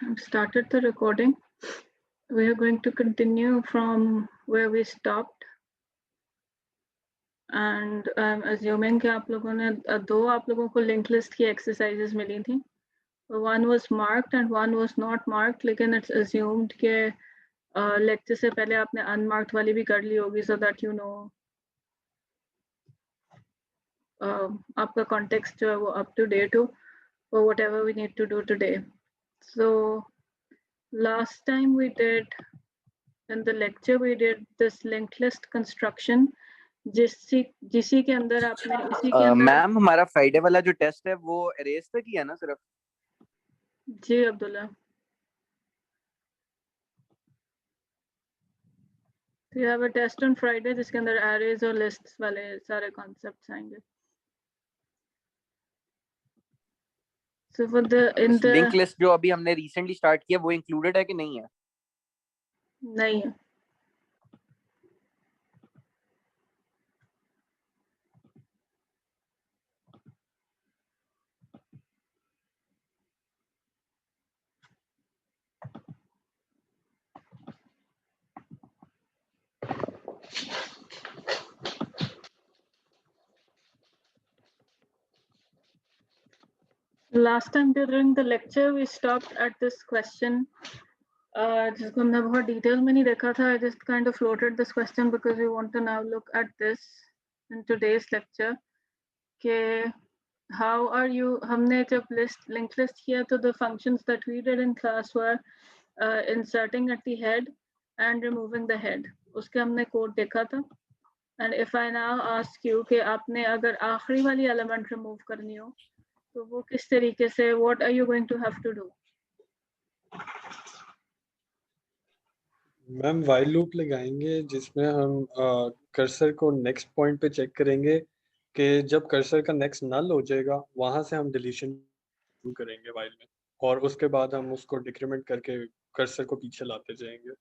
I've started the recording. We are going to continue from where we stopped. And I'm assuming कि आप लोगों ने दो आप लोगों को लिंक लिस्ट की exercises मिली थी. One was marked and one was not marked, लेकिन it's assumed कि lecture से पहले आपने unmarked वाली भी कर ली होगी, so that you know आपका context जो है वो up to date हो for whatever we need to do today. So last time we did in the lecture we did this linked list construction जिसी के अंदर आपने इसी के अंदर मैम हमारा फ्राइडे वाला जो टेस्ट है वो अरेज तक ही है ना सिर्फ? जी अब्दुल्ला, तो you have a test on Friday जिसके अंदर arrays और lists वाले सारे concepts आएंगे. So for the in the link list जो अभी हमने रिसेंटली स्टार्ट किया वो इंक्लूडेड है कि नहीं है? नहीं है. Last time during the lecture we stopped at this question जिसको हमने बहुत डिटेल में नहीं देखा था. I just kind of floated this question because we want to now look at this in today's lecture कि how are you हमने जब linked list किया तो the functions that we did in class were inserting at the head and removing the head. उसके हमने code देखा था. And if I now ask you कि आपने अगर आखिरी वाली element remove करनी हो तो वो किस तरीके से, what are you going to have to do? Ma'am while loop लगाएंगे जिसमें हम कर्सर को नेक्स्ट पॉइंट पे चेक करेंगे कि जब कर्सर का नेक्स्ट नल हो जाएगा वहां से हम डिलीशन करेंगे while में, और उसके बाद हम उसको डिक्रीमेंट करके कर्सर को पीछे लाते जाएंगे.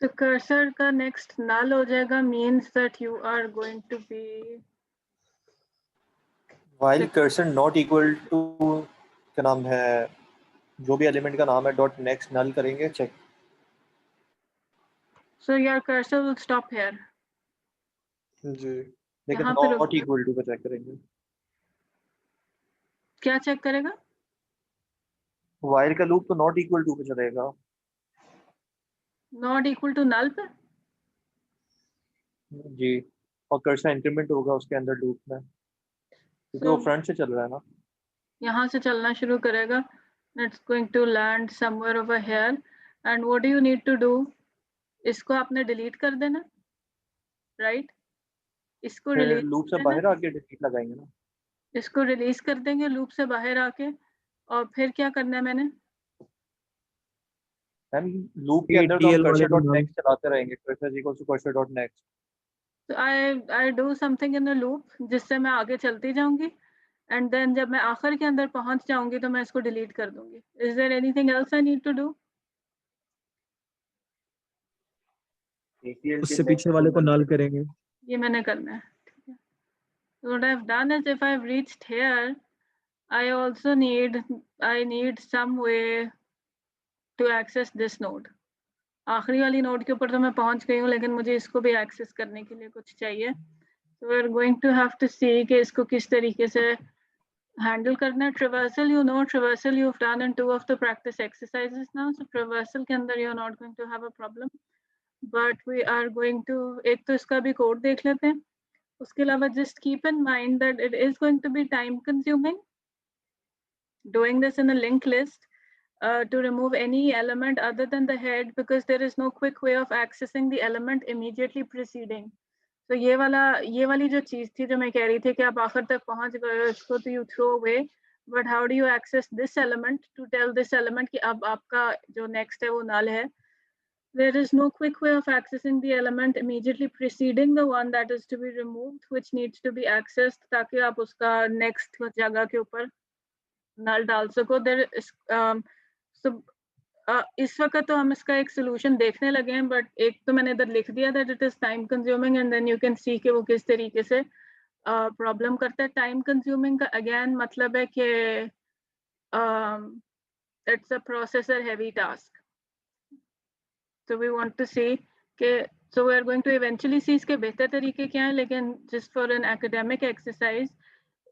तो कर्सर का नेक्स्ट नल हो जाएगा means that you are going to be while cursor not equal to क्या नाम है जो भी एलिमेंट का नाम है डॉट नेक्स्ट नल करेंगे check. so your cursor will stop here. जी लेकिन यहाँ पे रुक not equal to पे चेक करेंगे. क्या चेक करेगा? while का लूप तो not equal to पे चलेगा. Not equal to null पे? जी, और कर्सर इंक्रीमेंट होगा उसके अंदर लूप में क्योंकि वो फ्रंट से चल रहा है ना. यहाँ से चलना शुरू करेगा. It's going to land somewhere over here. And what do you need to do? इसको आपने delete कर देना, right? इसको फिर release लूप से बाहर आके डिलीट लगाएंगे ना. इसको रिलीज कर देंगे लूप से बाहर आके, और फिर क्या करना है मैंने? मैम लूप के अंदर तो हम कर्सर डॉट नेक्स्ट चलाते रहेंगे. Cursor equals to cursor dot next. तो I do something in a loop जिससे मैं आगे चलती जाऊंगी, and then जब मैं आखिर के अंदर पहुंच जाऊंगी तो मैं इसको डिलीट कर दूंगी. Is there anything else I need to do? उससे पीछे वाले को null करेंगे. ये मैंने करना है. ठीक है. So what I've done is if I've reached here, I also need some way to access this node. आखिरी वाली नोड के ऊपर तो मैं पहुंच गई हूँ, लेकिन मुझे इसको भी एक्सेस करने के लिए कुछ चाहिए. So we're going to have to see कि इसको किस तरीके से हैंडल करना है. Traversal, you know, traversal you've done in 2 of the practice exercises now. So traversal के अंदर you're not going to have a problem. But we are going to एक तो इसका भी कोड देख लेते हैं. उसके अलावा just keep in mind that it is going to be time consuming doing this in a linked list. To remove any element other than the head because there is no quick way of accessing the element immediately preceding. So ये वाली जो चीज थी जो मैं कह रही थी कि आप आखिर तक पहुंच गए हो इसको तो you throw away, but how do you access this element to tell this element कि अब आपका जो next है वो null है. There is no quick way of accessing the element immediately preceding the one that is to be removed, which needs to be accessed ताकि आप उसका next जगह के ऊपर null डाल सको. There is so इस वक्त तो हम इसका एक सोल्यूशन देखने लगे हैं, बट एक तो मैंने इधर लिख दिया that it is time consuming and then you can see कि वो किस तरीके से प्रॉब्लम करता है. टाइम कंज्यूमिंग का अगेन मतलब है कि it's a processor heavy task. So we want to see कि so we are going to eventually see इसके बेहतर तरीके क्या हैं, लेकिन just for an academic exercise,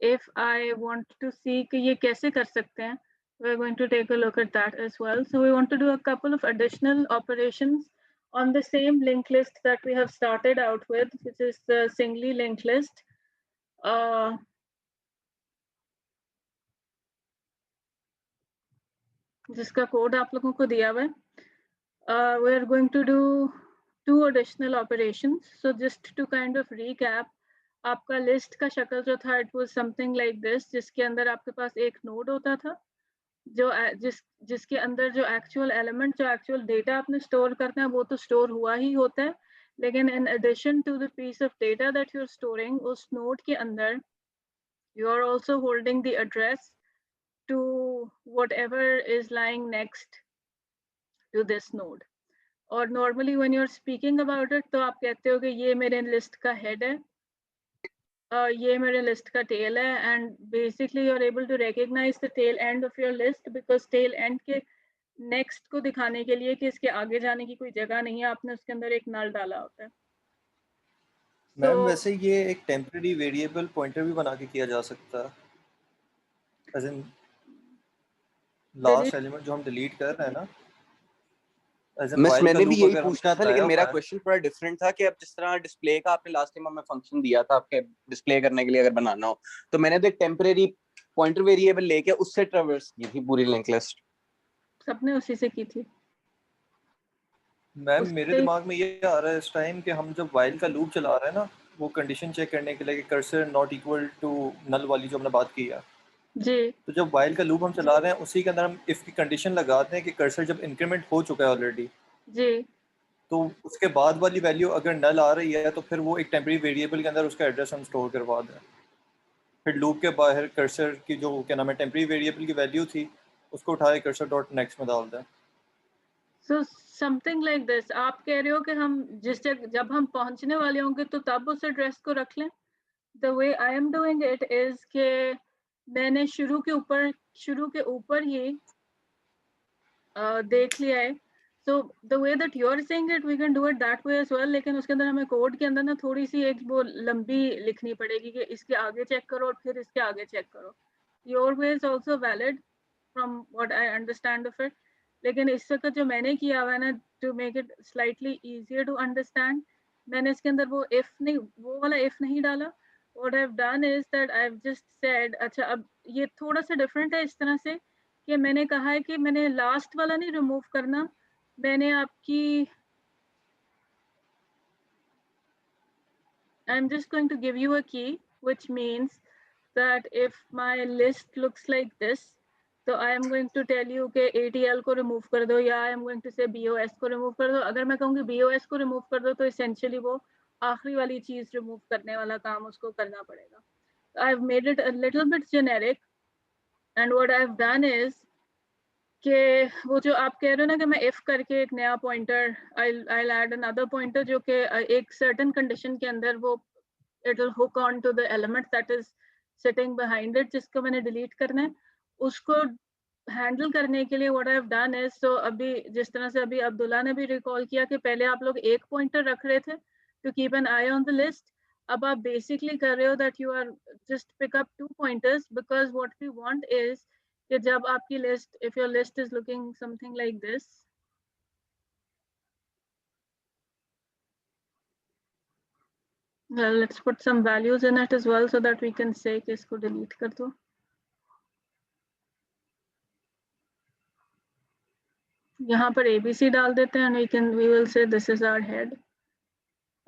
if I want to see कि ये कैसे कर सकते हैं, we're going to take a look at that as well. So we want to do a couple of additional operations on the same linked list that we have started out with, which is the singly linked list. जिसका code आप लोगों को दिया हुआ है. We are going to do 2 additional operations. So just to kind of recap, आपका list का शक्ल जो था, it was something like this, जिसके अंदर आपके पास एक नोड होता था, जो जिसके अंदर जो एक्चुअल एलिमेंट, जो एक्चुअल डेटा आपने स्टोर करना है वो तो स्टोर हुआ ही होता है, लेकिन in addition to the piece of data that you're storing, उस नोड के अंदर you are also holding the address to whatever is lying next to this node. और normally when you're speaking about it, तो आप कहते हो कि ये मेरे लिस्ट का head है, ये मेरे लिस्ट का tail है, and basically you're able to recognize the tail end of your list because tail end के next को दिखाने के लिए कि इसके आगे जाने की कोई जगह नहीं है, आपने उसके अंदर एक null डाला होता है. मैम वैसे ये एक टेम्परेरी वेरिएबल पॉइंटर भी बना के किया जा सकता है, एज इन लास्ट एलिमेंट जो हम डिलीट कर रहे हैं ना, मिस मैंने भी यही पूछना था, लेकिन मेरा क्वेश्चन थोड़ा डिफरेंट था कि अब जिस तरह डिस्प्ले का आपने लास्ट टाइम हमें फंक्शन दिया था आपके डिस्प्ले करने के लिए अगर बनाना हो, तो मैंने तो एक टेम्परेरी पॉइंटर वेरिएबल लेके उससे ट्रैवर्स की थी पूरी लिंक लिस्ट. सबने उसी से की थी. मैम मेरे दिमाग में ये आ रहा है इस टाइम कि हम जब व्हाइल का लूप चला रहे हैं ना, वो कंडीशन चेक करने के लिए कि cursor not equal to null वाली जो हमने बात की है जी, तो जब व्हाइल का लूप हम चला रहे हैं उसी के अंदर हम इफ की कंडीशन लगाते हैं कि कर्सर जब इंक्रीमेंट हो चुका है ऑलरेडी जी, तो उसके बाद वाली वैल्यू अगर नल आ रही है तो फिर वो एक टेम्परेरी वेरिएबल के अंदर उसका एड्रेस हम स्टोर करवा दें, फिर लूप के बाहर कर्सर की जो क्या नाम है टेम्परेरी वेरिएबल की वैल्यू थी उसको उठाए कर्सर डॉट नेक्स्ट में डाल दें. So something like this. आप कह रहे हो कि हम जिस जब हम पहुंचने वाले होंगे तो तब उस एड्रेस को रख लें. The way I am doing it is कि मैंने शुरू के ऊपर ही देख लिया है. So the way that you are saying it, we can do it that way as well. लेकिन उसके अंदर हमें कोड के अंदर ना थोड़ी सी एक वो लंबी लिखनी पड़ेगी कि इसके आगे चेक करो और फिर इसके आगे चेक करो. Your way is also valid from what I understand of it. लेकिन इस वक्त जो मैंने किया हुआ है ना, to make it slightly easier to understand, मैंने इसके अंदर वो if नहीं, वो वाला if नहीं डाला. What I've done is that I've just said, अच्छा अब ये थोड़ा सा different है इस तरह से कि मैंने कहा है कि मैंने last वाला नहीं remove करना, मैंने आपकी I'm just going to give you a key, which means that if my list looks like this, तो I am going to tell you कि ATL को remove कर दो, या I am going to say BOS को remove कर दो. अगर मैं कहूँगी BOS को remove कर दो तो essentially वो आखिरी वाली चीज़ remove करने वाला काम उसको करना पड़ेगा. I've made it a little bit generic, and what I've done is कि वो जो आप कह रहे हो ना कि मैं if करके एक नया pointer, I'll add another pointer जो कि एक certain condition के अंदर वो it'll hook on to the element that is sitting behind it जिसको मैंने delete करना है. उसको हैंडल करने के लिए what I've done is, so अभी जिस तरह से अभी अब्दुल्ला ने भी रिकॉल किया कि पहले आप लोग एक पॉइंटर रख रहे थे to keep an eye on the list, अब आप basically कर रहे हो that you are just pick up 2 pointers because what we want is कि जब आपकी list, if your list is looking something like this, well, let's put some values in it as well so that we can say कि इसको delete कर दो. यहाँ पर ABC डाल देते हैं and we will say this is our head,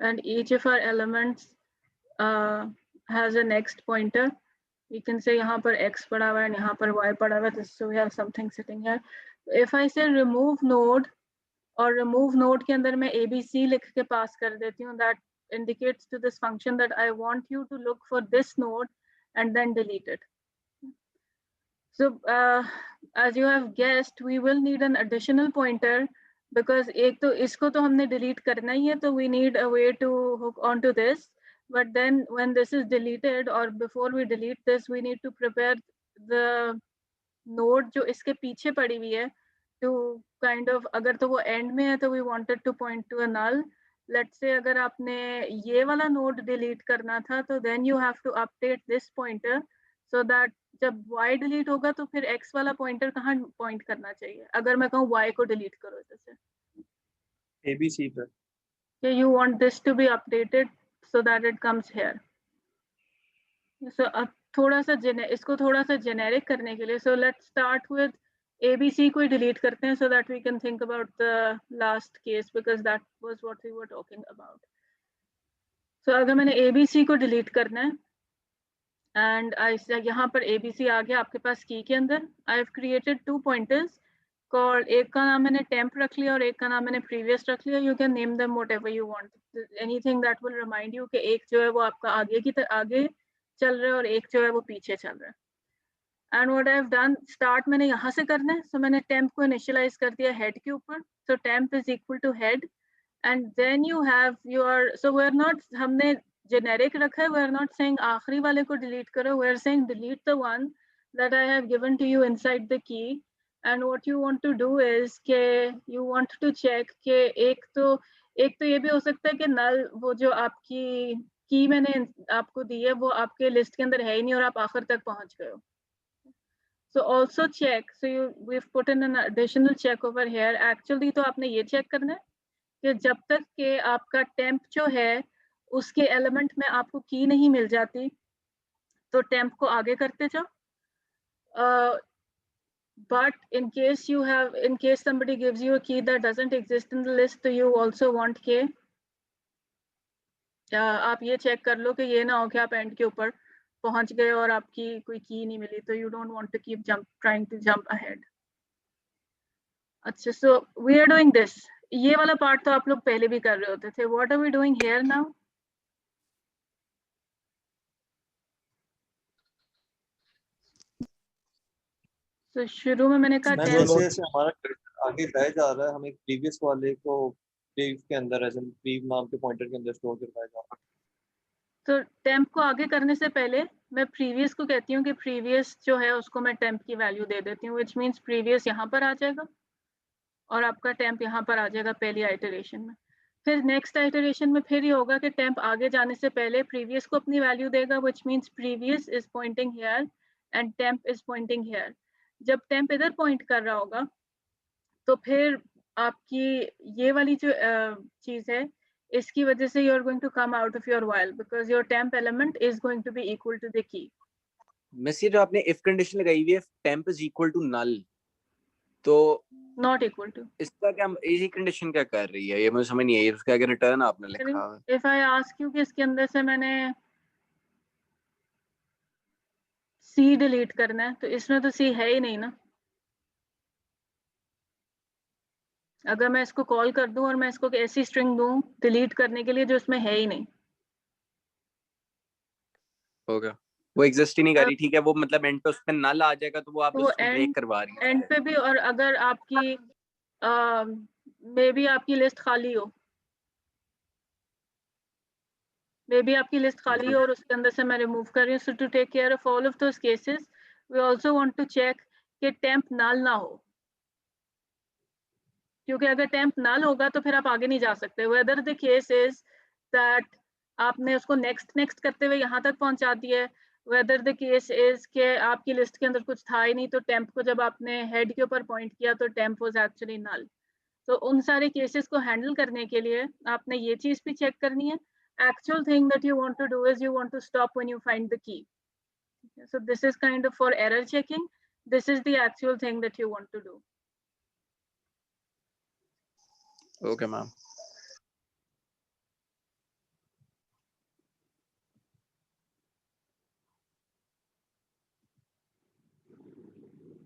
and each of our elements has a next pointer. We can say यहाँ पर X पड़ा हुआ है and यहाँ पर Y पड़ा हुआ है, so we have something sitting here. If I say remove node, और remove node के अंदर मैं ABC लिख के पास कर देती हूँ, that indicates to this function that I want you to look for this node and then delete it. So as you have guessed, we will need an additional pointer because एक तो इसको तो हमने delete करना ही है, तो we need a way to hook onto this. But then when this is deleted or before we delete this, we need to prepare the node जो इसके पीछे पड़ी हुई है टू काइंड ऑफ, अगर तो वो एंड में है तो we wanted to point to a null. Let's say अगर आपने ये वाला नोड डिलीट करना था तो then you have to update this pointer so that जब y डिलीट होगा तो फिर x वाला पॉइंटर कहाँ पॉइंट करना चाहिए। अगर मैं कहूँ y को डिलीट करो जैसे ABC पर you want this to be updated so that it comes here. So अब थोड़ा सा इसको थोड़ा सा जेनेरिक करने के लिए so let's start with ABC को डिलीट करते हैं so that we can think about the last case because that was what we were talking about. So अगर मैंने ABC को डिलीट करना है and यहाँ पर ABC आ गया आपके पास की के अंदर, I have created 2 pointers called, एक का नाम मैंने temp रख लिया और एक का नाम मैंने previous रख लिया. You can name them whatever you want. Anything that will remind you कि एक जो है वो आपका आगे चल रहा है और एक जो है वो पीछे चल रहा है. And what I've done, start मैंने यहाँ से करना है, so मैंने temp को initialize कर दिया head के ऊपर. So temp is equal to head, and then you have your, so we're not, हमने generic रखा है, we're not saying आखिरी वाले को delete करो, we're saying delete the one that I have given to you inside the key. And what you want to do is कि you want to check कि एक तो ये भी हो सकता है कि null वो जो आपकी की मैंने आपको दी है वो आपके लिस्ट के अंदर है ही नहीं और आप आखिर तक पहुंच गए हो. So also check, so we've put in an additional check over here. Actually तो आपने ये check करना है कि जब तक के आपका temp जो है उसके एलिमेंट में आपको की नहीं मिल जाती तो temp को आगे करते जाओ. But in case somebody gives you a key that doesn't exist in the list, so you also want के आप ये चेक कर लो कि ये ना हो कि आप एंड के ऊपर पहुंच गए और आपकी कोई की नहीं मिली, तो you don't want to keep trying to jump ahead. अच्छा, so we are doing this. ये वाला पार्ट तो आप लोग पहले भी कर रहे होते थे. What are we doing here now? So शुरू में मैंने कहा जैसे हमारा आगे बढ़ जा रहा है, हम एक प्रीवियस वाले को प्रीव के अंदर एज प्रीव नाम के पॉइंटर के अंदर स्टोर करवाया जा रहा है. तो टेम्प को आगे करने से पहले मैं प्रीवियस को कहती हूँ कि प्रीवियस जो है उसको मैं टेम्प की वैल्यू दे देती हूँ, व्हिच मींस प्रीवियस यहाँ पर आ जाएगा और आपका टेम्प यहाँ पर आ जाएगा पहली आइटरेशन में. फिर नेक्स्ट आइटरेशन में फिर ये होगा कि टेम्प आगे जाने से पहले प्रीवियस को अपनी वैल्यू देगा, which means previous is pointing here and temp is pointing here. जब टेम्प इधर पॉइंट कर रहा होगा तो फिर आपकी ये वाली जो चीज है इसकी वजह से you are going to come out of your while because your temp element is going to be equal to the key. Miss, जो आपने if condition लगाई हुई है temp is equal to null, तो not equal to, इसका क्या इसी condition क्या कर रही है, ये मुझे समझ नहीं आई. उसका आगे रिटर्न आपने लिखा है. if I ask you कि इसके अंदर से मैंने C डिलीट करना है तो इसमें तो C है ही नहीं ना. अगर मैं इसको कॉल कर दूं और मैं इसको ऐसी स्ट्रिंग दूं डिलीट करने के लिए जो इसमें है ही नहीं, होगा वो एग्जिस्ट ही नहीं कर रही. ठीक है, वो मतलब एंड पे उस पे नल आ जाएगा तो वो आप तो उसको ब्रेक करवा रही हैं एंड पे भी. और अगर आपकी मे बी आपकी लिस्ट खाली हो, मे बी आपकी लिस्ट खाली हो और उसके अंदर से मैं रिमूव कर रही हूँ. So to take care of all of those cases we also want to check कि टेम्प नल ना हो, क्योंकि अगर टेम्प नल होगा तो फिर आप आगे नहीं जा सकते. Whether the case is that आपने उसको नेक्स्ट करते हुए यहाँ तक पहुंचा दिया है, वेदर द केस इज कि आपकी लिस्ट के अंदर कुछ था ही नहीं तो टेम्प को जब आपने हेड के ऊपर पॉइंट किया तो टेम्प वाज एक्चुअली नल. तो उन सारे केसेस को हैंडल करने के लिए आपने ये चीज भी चेक करनी है. Actual thing that you want to do is you want to stop when you find the key. So this is kind of for error checking. This is the actual thing that you want to do. Okay, ma'am.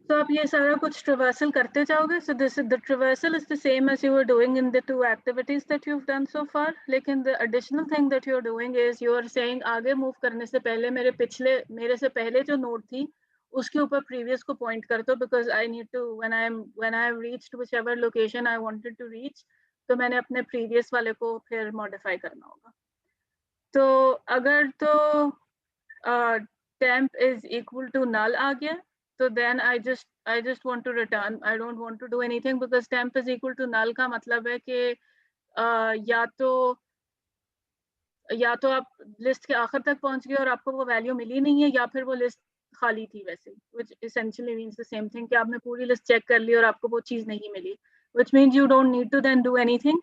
So आप ये सारा कुछ traversal करते जाओगे. So this is the traversal is the same as you were doing in the 2 activities that you've done so far. लेकिन the additional thing that you're doing is you are saying आगे move करने से पहले मेरे से पहले जो node थी उसके ऊपर previous को point कर दो, because I need to when I have reached whichever location I wanted to reach, तो मैंने अपने previous वाले को फिर modify करना होगा. तो अगर तो temp is equal to null आ गया तो then I just want to return. I don't want to do anything because temp is equal to null का मतलब है कि या तो आप लिस्ट के आखिर तक पहुंच गए और आपको वो वैल्यू मिली नहीं है, या फिर वो लिस्ट खाली थी वैसे, which essentially means the same thing कि आपने पूरी लिस्ट चेक कर ली और आपको वो चीज़ नहीं मिली, which means you don't need to then do anything.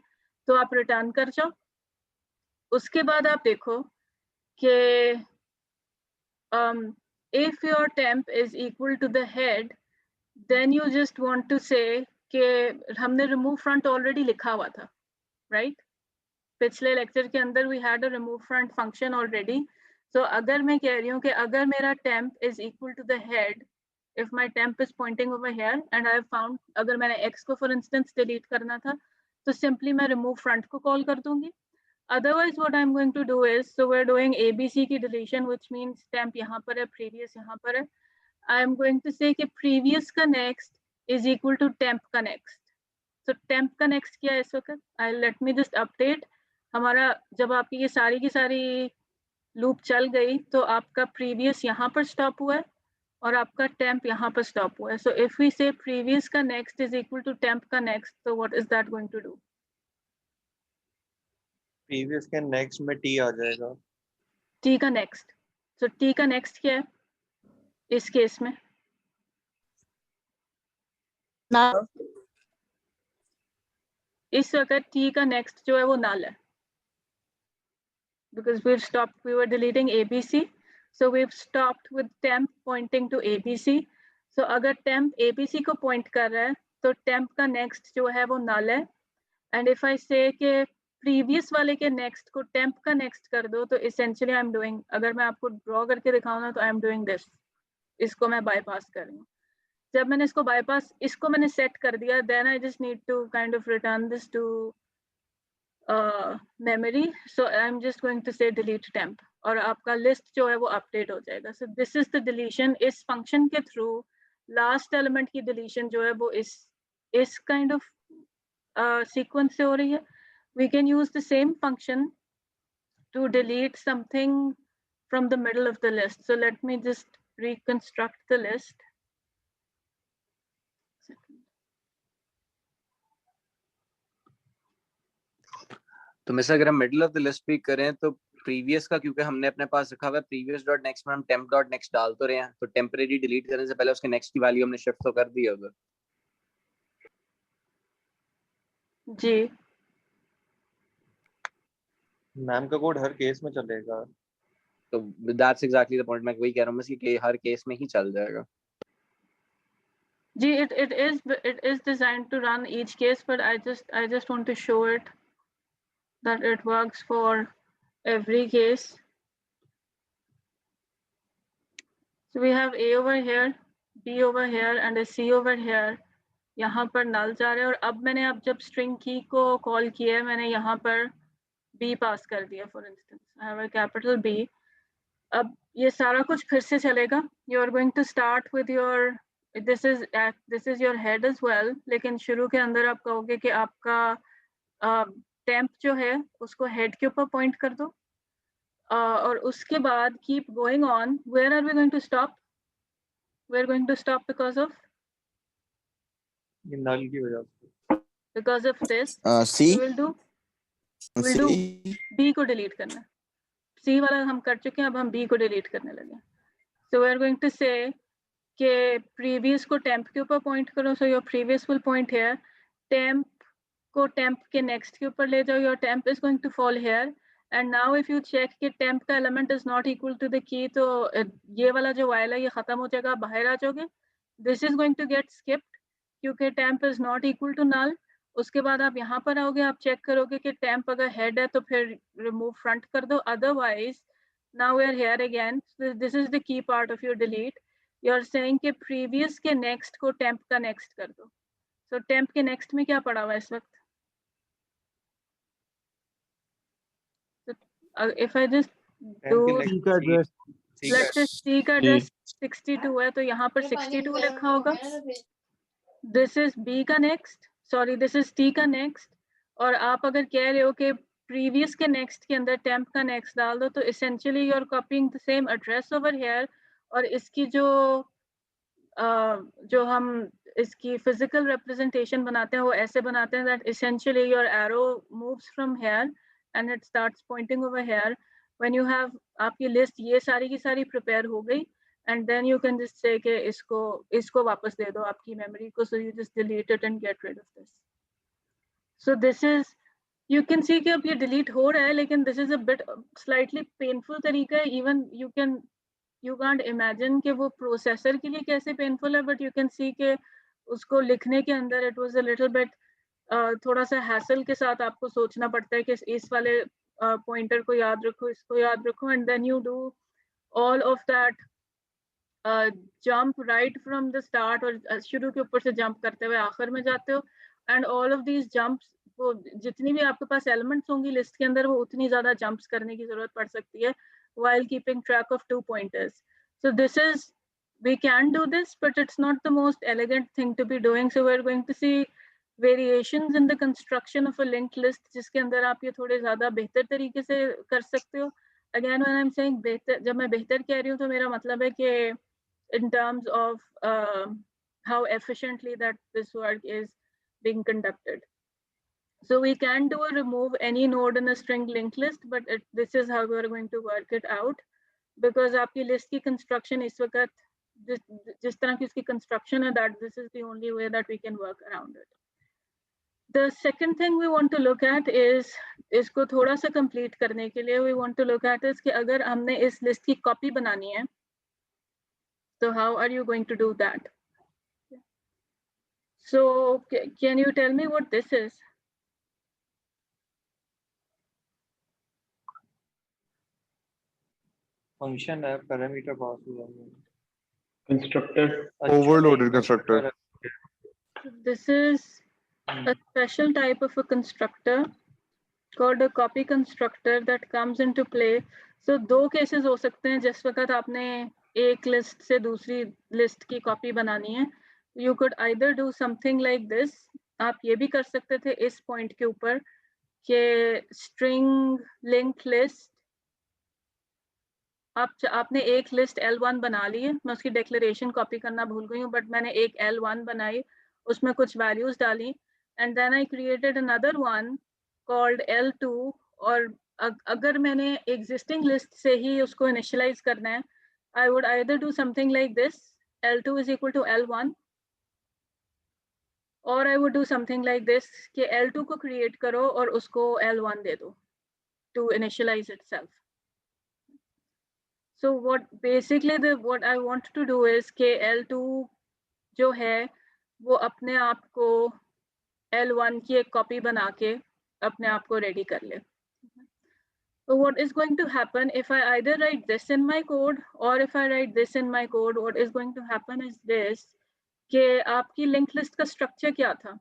तो आप रिटर्न कर जाओ. उसके बाद आप देखो कि if your temp is equal to the head, then you just want to say कि हमने remove front already लिखा हुआ था, right? पिछले लेक्चर के अंदर we had a remove front function already. So अगर मैं कह रही हूँ कि अगर मेरा temp is equal to the head, if my temp is pointing over here and I have found, अगर मैंने x को for instance delete करना था, तो simply मैं remove front को call कर दूंगी. Otherwise what I'm going to do is, so we're doing ABC की deletion, which means temp यहाँ पर है, previous यहाँ पर है. I'm going to say कि previous का next is equal to temp का next. So temp का next क्या है इस वक्त? Let me just update. हमारा जब आपकी ये सारी की सारी लूप चल गई तो आपका प्रीवियस यहाँ पर स्टॉप हुआ है और आपका टेम्प यहाँ पर स्टॉप हुआ है. So if we say previous का next is equal to temp का नेक्स्ट, तो what is that going to do? Previous के नेक्स्ट में टी आ जाएगा. टी का नेक्स्ट. सो टी का नेक्स्ट क्या है इस केस में? इस वक्त टी का नेक्स्ट जो है वो नल है, because we've stopped, we were deleting ABC, so we've stopped with temp pointing to ABC. So अगर temp ABC को point कर रहा है तो temp का next जो है वो null है. And if I say कि previous वाले के next को temp का next कर दो, तो essentially I'm doing, अगर मैं आपको draw करके दिखाऊँ ना, तो I'm doing this. इसको मैं bypass कर रही हूँ. जब मैंने इसको bypass, इसको मैंने set कर दिया, then I just need to kind of return this to memory. So I'm just going to say delete temp और आपका list जो है वो update हो जाएगा. So this is the deletion. इस function के through last element की deletion जो है वो इस kind of sequence से हो रही है. We can use the same function to delete something from the middle of the list. So let me just reconstruct the list. तो मिस अगर हम मिडिल ऑफ द लिस्ट भी करें तो प्रीवियस का, क्योंकि हमने अपने पास रखा हुआ है प्रीवियस डॉट नेक्स्ट में हम टेम्प डॉट नेक्स्ट डाल तो रहे हैं, तो टेम्परेरी डिलीट करने से पहले उसके नेक्स्ट की वैल्यू हमने शिफ्ट तो कर दी है उधर. जी मैम का कोड हर केस में चलेगा. तो दैट्स एग्जैक्टली द पॉइंट. मैं वही कह रहा हूँ मिस कि हर केस में ही चल जाएगा. जी it is designed to run each case, but I just want to show it that it works for every case. So we have A over here, B over here and a C over here. यहाँ पर null जा रहे हैं और अब मैंने जब string key को call किया है, मैंने यहाँ पर B पास कर दिया. For instance, I have a capital B. अब ये सारा कुछ फिर से चलेगा. You are going to start with your, this is your head as well. लेकिन शुरू के अंदर आप कहोगे कि आपका temp जो है उसको head के ऊपर point कर दो. और उसके बाद keep going on. Where are we going to stop? We're going to stop because of? ये null की वजह से. Because of this. C. We'll do B को delete करना. C वाला हम कर चुके हैं, अब हम B को delete करने लगे. So we're going to say कि previous को temp के ऊपर point करो. So your previous will point here. Temp को temp के next के ऊपर ले जाओ. Your temp is going to fall here. And now if you check कि temp का element is not equal to the key, तो ये वाला जो while है ये खत्म हो जाएगा, बाहर आ जाओगे. This is going to get skipped क्योंकि temp is not equal to null. उसके बाद आप यहाँ पर आओगे, आप चेक करोगे कि temp अगर head है तो फिर remove front कर दो. Otherwise, now we are here again. This is the key part of your delete. You are saying कि previous के next को temp का next कर दो. So temp के next में क्या पड़ा हुआ है इस वक्त? If I just do, let's just C का address 62 है, तो यहाँ पर 62 लिखा होगा. This is B का next, sorry, this is T का next. और आप अगर कह रहे हो कि previous के next के अंदर temp का next डाल दो, तो essentially you are copying the same address over here. और इसकी जो जो हम इसकी फिजिकल रिप्रेजेंटेशन बनाते हैं वो ऐसे बनाते हैं that essentially your arrow moves from here and it starts pointing over here. When you have आपकी लिस्ट ये सारी की सारी प्रिपेयर हो गई and then you can just say कि इसको वापस दे दो आपकी मेमोरी को, so you just delete it and get rid of this. So this is, you can see कि अब ये delete हो रहा है, लेकिन this is a bit slightly painful तरीका है. Even you can't imagine कि वो प्रोसेसर के लिए कैसे पेनफुल है, बट यू कैन सी कि उसको लिखने के अंदर it was a little bit थोड़ा सा हैसल के साथ आपको सोचना पड़ता है कि इस वाले पॉइंटर को याद रखो, इसको याद रखो, and then you do all of that jump right from the start, और शुरू के ऊपर से जंप करते हुए आखिर में जाते हो, and all of these jumps, वो जितनी भी आपके पास एलिमेंट्स होंगी लिस्ट के अंदर, वो उतनी ज्यादा जंप्स करने की जरूरत पड़ सकती है while keeping track of 2 pointers. So this is, we can do this, but it's not the most elegant thing to be doing. So we're going to see variations in the construction of a linked list, जिसके अंदर आप ये थोड़े ज़्यादा बेहतर तरीके से कर सकते हो. Again, when I'm saying बेहतर, जब मैं बेहतर कह रही हूँ तो मेरा मतलब है कि in terms of how efficiently that this work is being conducted. So we can do a remove any node in a string linked list, but this is how we are going to work it out, because आपकी list की construction इस वक्त जिस तरह की उसकी construction है, that this is the only way that we can work around it. The second thing we want to look at is, इसको थोड़ा सा complete करने के लिए we want to look at is कि अगर हमने इस list की copy बनानी है, so how are you going to do that? So can you tell me what this is? Function है, पैरामीटर पास हुआ है, constructor, Overloaded constructor. This is a special type of a constructor called a copy constructor that comes into play. So दो cases हो सकते हैं जिस वक्त आपने एक list से दूसरी list की copy बनानी है. You could either do something like this. आप ये भी कर सकते थे इस point के ऊपर कि string linked list, आपने एक लिस्ट L1 बना ली है, मैं उसकी डेक्लेरेशन कॉपी करना भूल गई हूँ, बट मैंने एक L1 बनाई, उसमें कुछ वैल्यूज डाली, and then I created another one called L2, और अगर मैंने एग्जिस्टिंग लिस्ट से ही उसको इनिशियलाइज करना है, I would either do something like this, L2 is equal to L1, और I would do something like this कि L2 को क्रिएट करो और उसको L1 दे दो to initialise itself. So what I want to do is कि L2 जो है वो अपने आप को L1 की एक कॉपी बना के अपने आप को रेडी कर ले. So what is going to happen if I either write this in my code or if I write this in my code, what is going to happen is this, कि आपकी linked list का structure क्या था?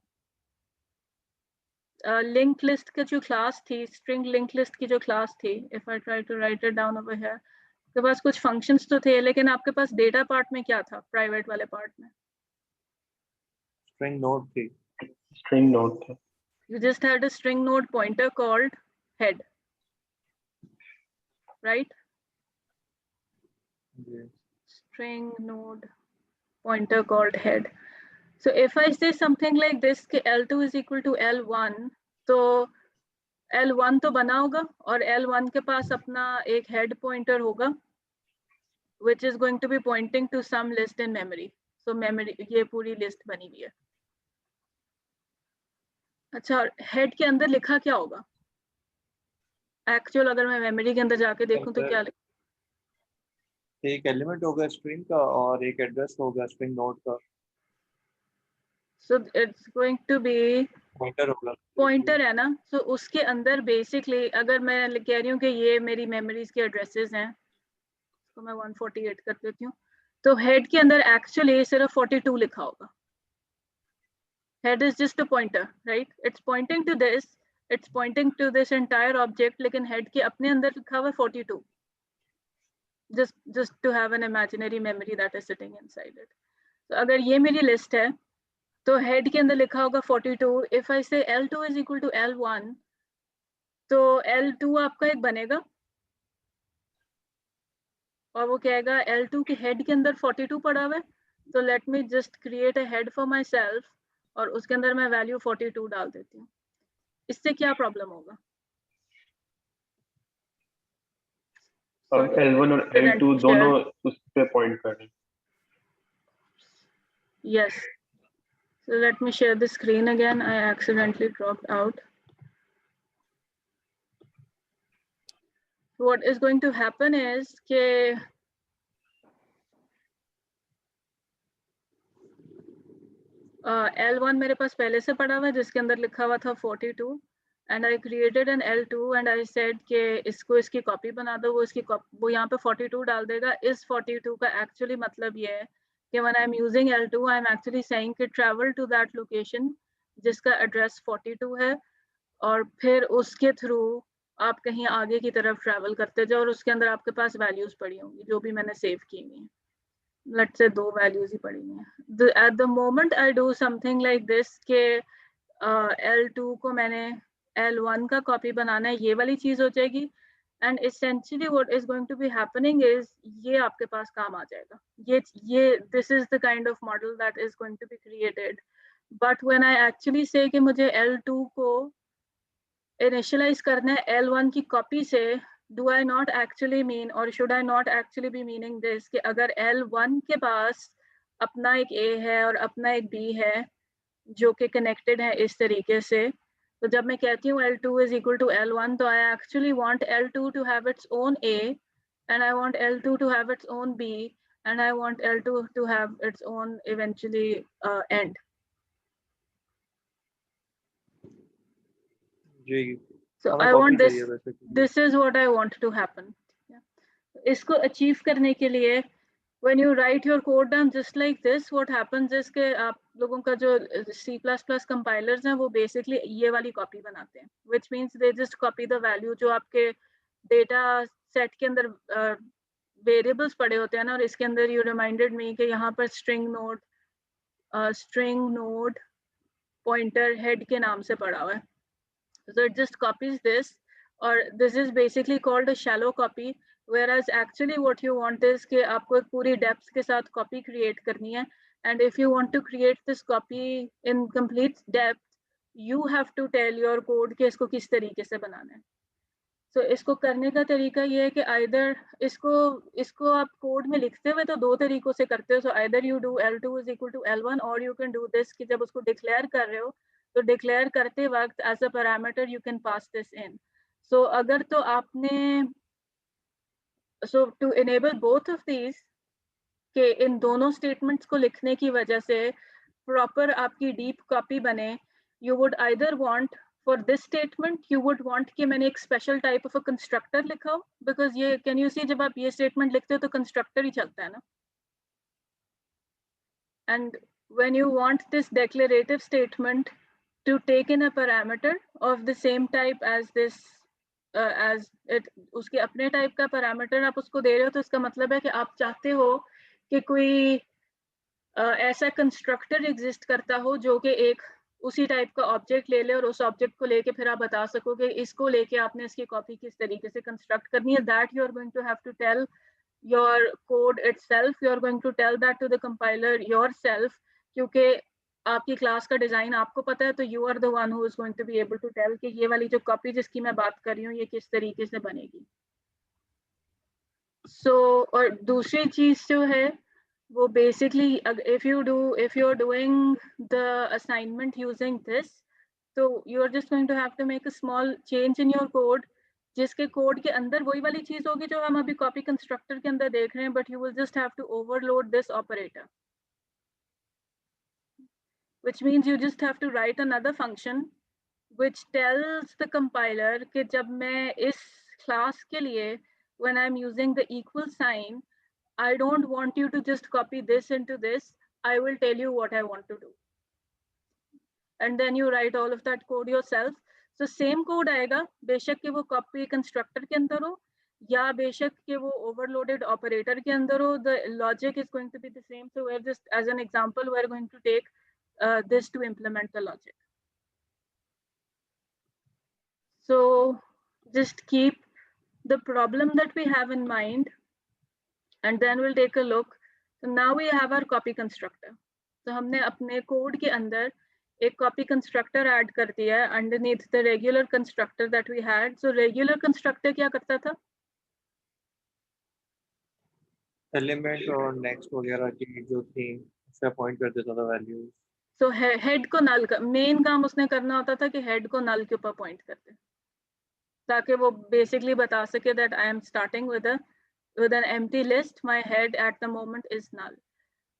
Linked list का जो class थी, string linked list की जो class थी, if I try to write it down over here, आपके पास कुछ फंक्शंस तो थे, लेकिन आपके पास डेटा पार्ट में क्या था? प्राइवेट वाले पार्ट में स्ट्रिंग नोड थी. स्ट्रिंग नोड था. You just had a string node pointer called head, right? Yes. String node pointer called head. So if I say something like this कि L2 is equal to L1, तो L1 तो बना होगा और L1 के पास अपना एक head pointer होगा, which is going to be pointing to some list in memory. So memory, ये पूरी list बनी हुई है. अच्छा, head के अंदर लिखा क्या होगा? Actual अगर मैं memory के अंदर जाके देखूं तो क्या लिखा? एक एलिमेंट होगा स्ट्रिंग का और एक एड्रेस होगा स्ट्रिंग नोड का. So it's going to be pointer होगा, पॉइंटर है ना. So उसके अंदर बेसिकली अगर मैं कह रही हूँ कि ये मेरी मेमोरीज के एड्रेसेस हैं, तो मैं 148 कर देती हूँ, तो हेड के अंदर एक्चुअली सिर्फ 42 लिखा होगा. Head is just a pointer, right? It's pointing to this, it's pointing to this entire object, लेकिन हेड के अपने अंदर लिखा हुआ 42, just to have an imaginary memory that is sitting inside it. तो अगर ये मेरी लिस्ट है तो हेड के अंदर लिखा होगा 42. इफ आई से L2 is equal to L1, तो L2 आपका एक बनेगा और वो कहेगा L2 के हेड के अंदर 42 पड़ा हुआ है, So let me just create a head for myself और उसके अंदर मैं value 42 डाल देती हूँ. इससे क्या problem होगा? अब L1 और L2 दोनों उस पे पॉइंट कर रहे हैं. Yes. So let me share the screen again. I accidentally dropped out. What is going to happen is कि L1 मेरे पास पहले से पड़ा हुआ है जिसके अंदर लिखा हुआ था 42 and I created an L2 and I said कि इसको इसकी कॉपी बना दो. वो यहाँ पे 42 डाल देगा. इस 42 का actually मतलब ये है कि when I'm using L2 I'm actually saying कि travel to that location जिसका एड्रेस 42 है और फिर उसके थ्रू आप कहीं आगे की तरफ ट्रैवल करते जाओ और उसके अंदर आपके पास वैल्यूज पड़ी होंगी जो भी मैंने सेव की हुई हैं. लेट्स से 2 वैल्यूज ही पड़ी हुई हैं. At the moment I do something like this के L2 को मैंने L1 का कॉपी बनाना है, ये वाली चीज हो जाएगी. And essentially what is going to be happening is ये आपके पास काम आ जाएगा. ये this is the kind of model that is going to be created. But when I actually say कि मुझे L2 को initialize करना है L1 की कॉपी से, do I not actually mean or should I not actually be meaning this कि अगर L1 के पास अपना एक A है और अपना एक B है जो कि connected है इस तरीके से, तो जब मैं कहती हूँ L2 is equal to L1 तो I actually want L2 to have its own A and I want L2 to have its own B and I want L2 to have its own eventually end. So I want this is what I want to happen. इसको achieve करने के लिए when you write your code down just like this, what happens is कि आप लोगों का जो C++ compilers हैं वो basically ये वाली copy बनाते हैं, which means they just copy the value जो आपके data set के अंदर variables पड़े होते हैं ना, और इसके अंदर you reminded me कि यहाँ पर string node pointer head के नाम से पड़ा हुआ है. So it just copies this, or this is basically called a shallow copy, whereas actually what you want is कि आपको एक पूरी depth के साथ copy create करनी है, and if you want to create this copy in complete depth, you have to tell your code कि इसको किस तरीके से बनाना है. So इसको करने का तरीका ये है कि either इसको आप code में लिखते हुए तो 2 तरीकों से करते हो. So either you do L2 is equal to L1 or you can do this कि जब उसको declare कर रहे हो तो declare करते वक्त as a parameter you can pass this in. So अगर तो आपने to enable both of these कि इन दोनों statements को लिखने की वजह से proper आपकी deep copy बने, you would either want for this statement you would want कि मैंने एक special type of a constructor लिखा हो, because ये can you see जब आप ये statement लिखते हो तो constructor ही चलता है ना. And when you want this declarative statement to take in a parameter of the same type as this as it उसके अपने type का parameter आप उसको दे रहे हो, तो इसका मतलब है कि आप चाहते हो कि कोई ऐसा constructor exist करता हो जो कि एक उसी टाइप का ऑब्जेक्ट ले ले और उस ऑब्जेक्ट को लेके फिर आप बता सको कि इसको लेके आपने इसकी कॉपी किस तरीके से कंस्ट्रक्ट करनी है. That you are going to have to tell your code itself, you are going to tell that to the compiler yourself, क्योंकि आपकी क्लास का डिजाइन आपको पता है, तो you are the one who is going to be able to tell कि ये वाली जो कॉपी जिसकी मैं बात कर रही हूँ ये किस तरीके से बनेगी. और दूसरी चीज जो है वो basically if you're doing the assignment using this, so you're just going to have to make a small change in your code जिसके कोड के अंदर वही वाली चीज होगी जो हम अभी कॉपी कंस्ट्रक्टर के अंदर देख रहे हैं, but you will just have to overload this operator, which means you just have to write another function which tells the compiler कि जब मैं इस class के लिए when I'm using the equal sign, I don't want you to just copy this into this. I will tell you what I want to do. And then you write all of that code yourself. So same code आएगा, बेशक कि वो copy constructor के अंदर हो या बेशक कि वो overloaded operator के अंदर हो, the logic is going to be the same. So we're just, as an example, we're going to take this to implement the logic. So just keep the problem that we have in mind, and then we'll take a look. So now we have our copy constructor. तो हमने अपने code के अंदर एक copy constructor add कर दिया है underneath the regular constructor that we had. So regular constructor क्या करता था? एलिमेंट और नेक्स्ट वगैरह की जो थी उससे पॉइंट कर देता था वैल्यूज। So head को null का मेन काम उसने करना होता था कि head को null के ऊपर पॉइंट कर दे, ताकि वो बेसिकली बता सके that I am starting with an empty list, my head at the moment is null.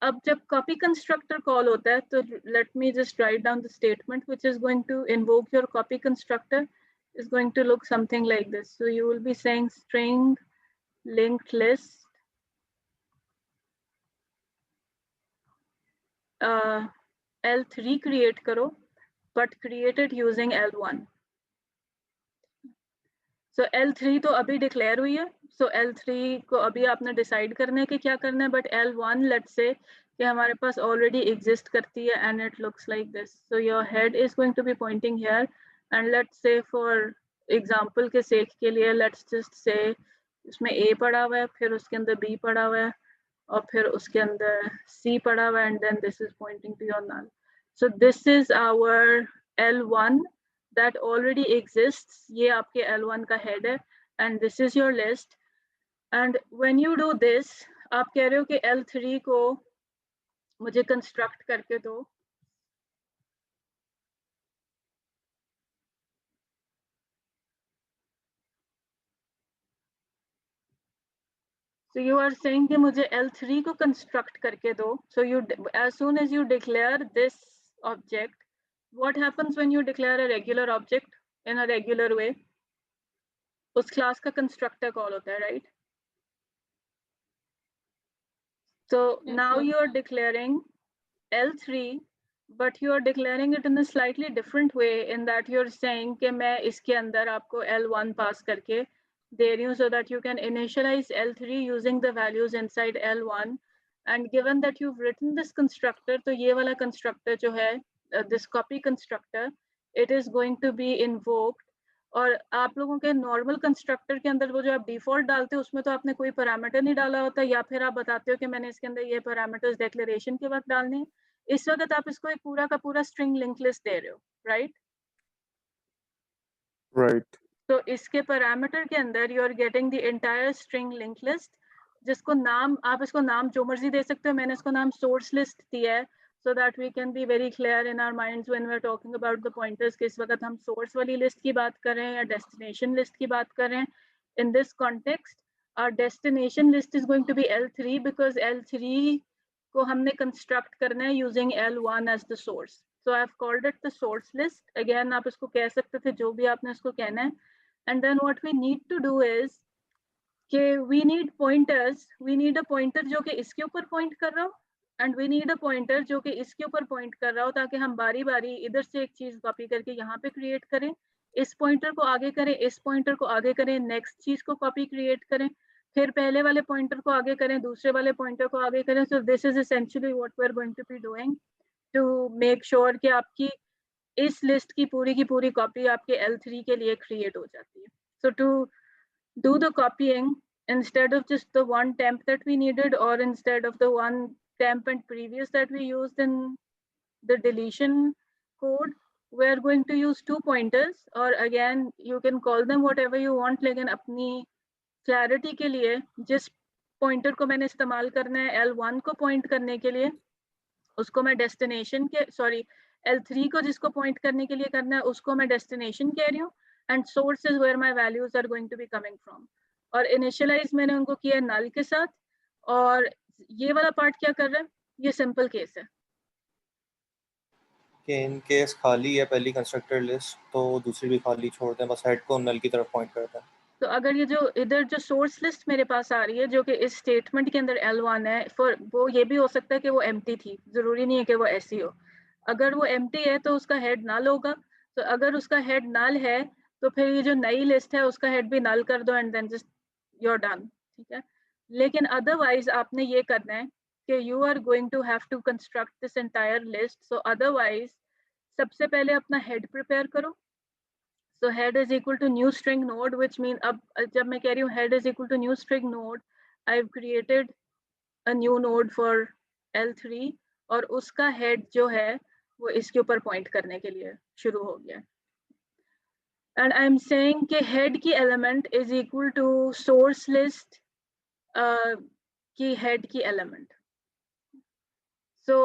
अब जब copy constructor call होता है तो let me just write down the statement which is going to invoke your copy constructor is going to look something like this. So you will be saying string linked list L3 create करो but create it using L1. So L3 तो अभी declare हुई है, so L3 को अभी आपने decide करना है कि क्या करना है, but L1 let's say कि हमारे पास already exist करती है and it looks like this. So your head is going to be pointing here and let's say for example के sake के लिए let's just say उसमें A पड़ा हुआ है, फिर उसके अंदर B पड़ा हुआ है और फिर उसके अंदर C पड़ा हुआ है and then this is pointing to your null. So this is our L1 that already exists. ये आपके L1 का head है and this is your list. And when you do this, आप कह रहे हो कि L3 को मुझे construct करके दो. So you are saying कि मुझे L3 को construct करके दो. So you, as soon as you declare this object, what happens when you declare a regular object in a regular way? उस class का constructor call होता है, right? So yes, now you are declaring L3, but you are declaring it in a slightly different way in that you're saying कि मैं इसके अंदर आपको L1 pass करके दे रही हूँ so that you can initialize L3 using the values inside L1. And given that you've written this constructor, तो ये वाला constructor जो है, this copy constructor, it is going to be invoked. और आप लोगों के नॉर्मल कंस्ट्रक्टर के अंदर वो जो आप डिफॉल्ट डालते हो उसमें तो आपने कोई पैरामीटर नहीं डाला होता, या फिर आप बताते हो कि मैंने इसके अंदर ये पैरामीटर्स डिक्लेरेशन के वक्त डालने हैं. इस वक्त आप इसको एक पूरा का पूरा स्ट्रिंग लिंक लिस्ट दे रहे हो, राइट? Right. तो इसके पैरामीटर के अंदर you are getting the entire string link list, जिसको नाम आप इसको नाम जो मर्जी दे सकते हो. मैंने इसको नाम सोर्स लिस्ट दिया है so that we can be very clear in our minds when we're talking about the pointers कि इस वक्त हम source वाली list की बात कर रहे हैं या destination list की बात कर रहे हैं. In this context, our destination list is going to be L3 because L3 को हमने construct करना है using L1 as the source. So I've called it the source list. Again, आप इसको कह सकते थे जो भी आपने इसको कहना है. And then what we need to do is कि we need pointers. We need a pointer जो कि इसके ऊपर point कर रहा हो and we need a pointer जो कि इसके ऊपर point कर रहा हो, ताकि हम बारी बारी इधर से एक चीज कॉपी करके यहाँ पे create करें, इस pointer को आगे करें, इस pointer को आगे करें, next चीज को copy create करें, फिर पहले वाले pointer को आगे करें, दूसरे वाले pointer को आगे करें. So this is essentially what we're going to be doing to make sure कि आपकी इस list की पूरी copy आपके L3 के लिए create हो जाती है. So to do the copying, instead of just the one temp that we needed, or instead of the one temp and previous that we used in the deletion code, we are going to use two pointers, or again you can call them whatever you want, लेकिन अपनी clarity के लिए जिस pointer को मैंने इस्तेमाल करना है L1 को point करने के लिए, उसको मैं destination के L3 को जिसको point करने के लिए करना है उसको मैं destination कह रही हूँ, and source is where my values are going to be coming from. और initialize मैंने उनको किया null के साथ, और ये वाला पार्ट क्या कर रहा है, ये सिंपल केस है कि इन केस खाली है पहली कंस्ट्रक्टर लिस्ट तो दूसरी भी खाली छोड़ते हैं, बस हेड को नल की तरफ पॉइंट करते हैं. तो अगर ये जो इधर जो सोर्स लिस्ट मेरे पास आ रही है जो कि इस स्टेटमेंट के अंदर L1 है, फॉर वो ये भी हो सकता है कि वो एम्प्टी थी, जरूरी नहीं है कि वो ऐसी हो. अगर वो एम्प्टी है तो उसका हेड नल होगा. तो अगर उसका हेड नल है तो फिर ये जो नई लिस्ट है उसका हेड भी नल कर दो and then just you are done, ठीक है. लेकिन अदरवाइज आपने ये करना है कि you are going to have to construct this entire list. So otherwise सबसे पहले अपना हेड प्रिपेयर करो. So head is equal to new string node, which means अब जब मैं कह रही हूँ head is equal to new string node, I've created a new node for L3 और उसका head जो है वो इसके ऊपर point करने के लिए शुरू हो गया. And I'm saying कि head की element is equal to source list की head की element. So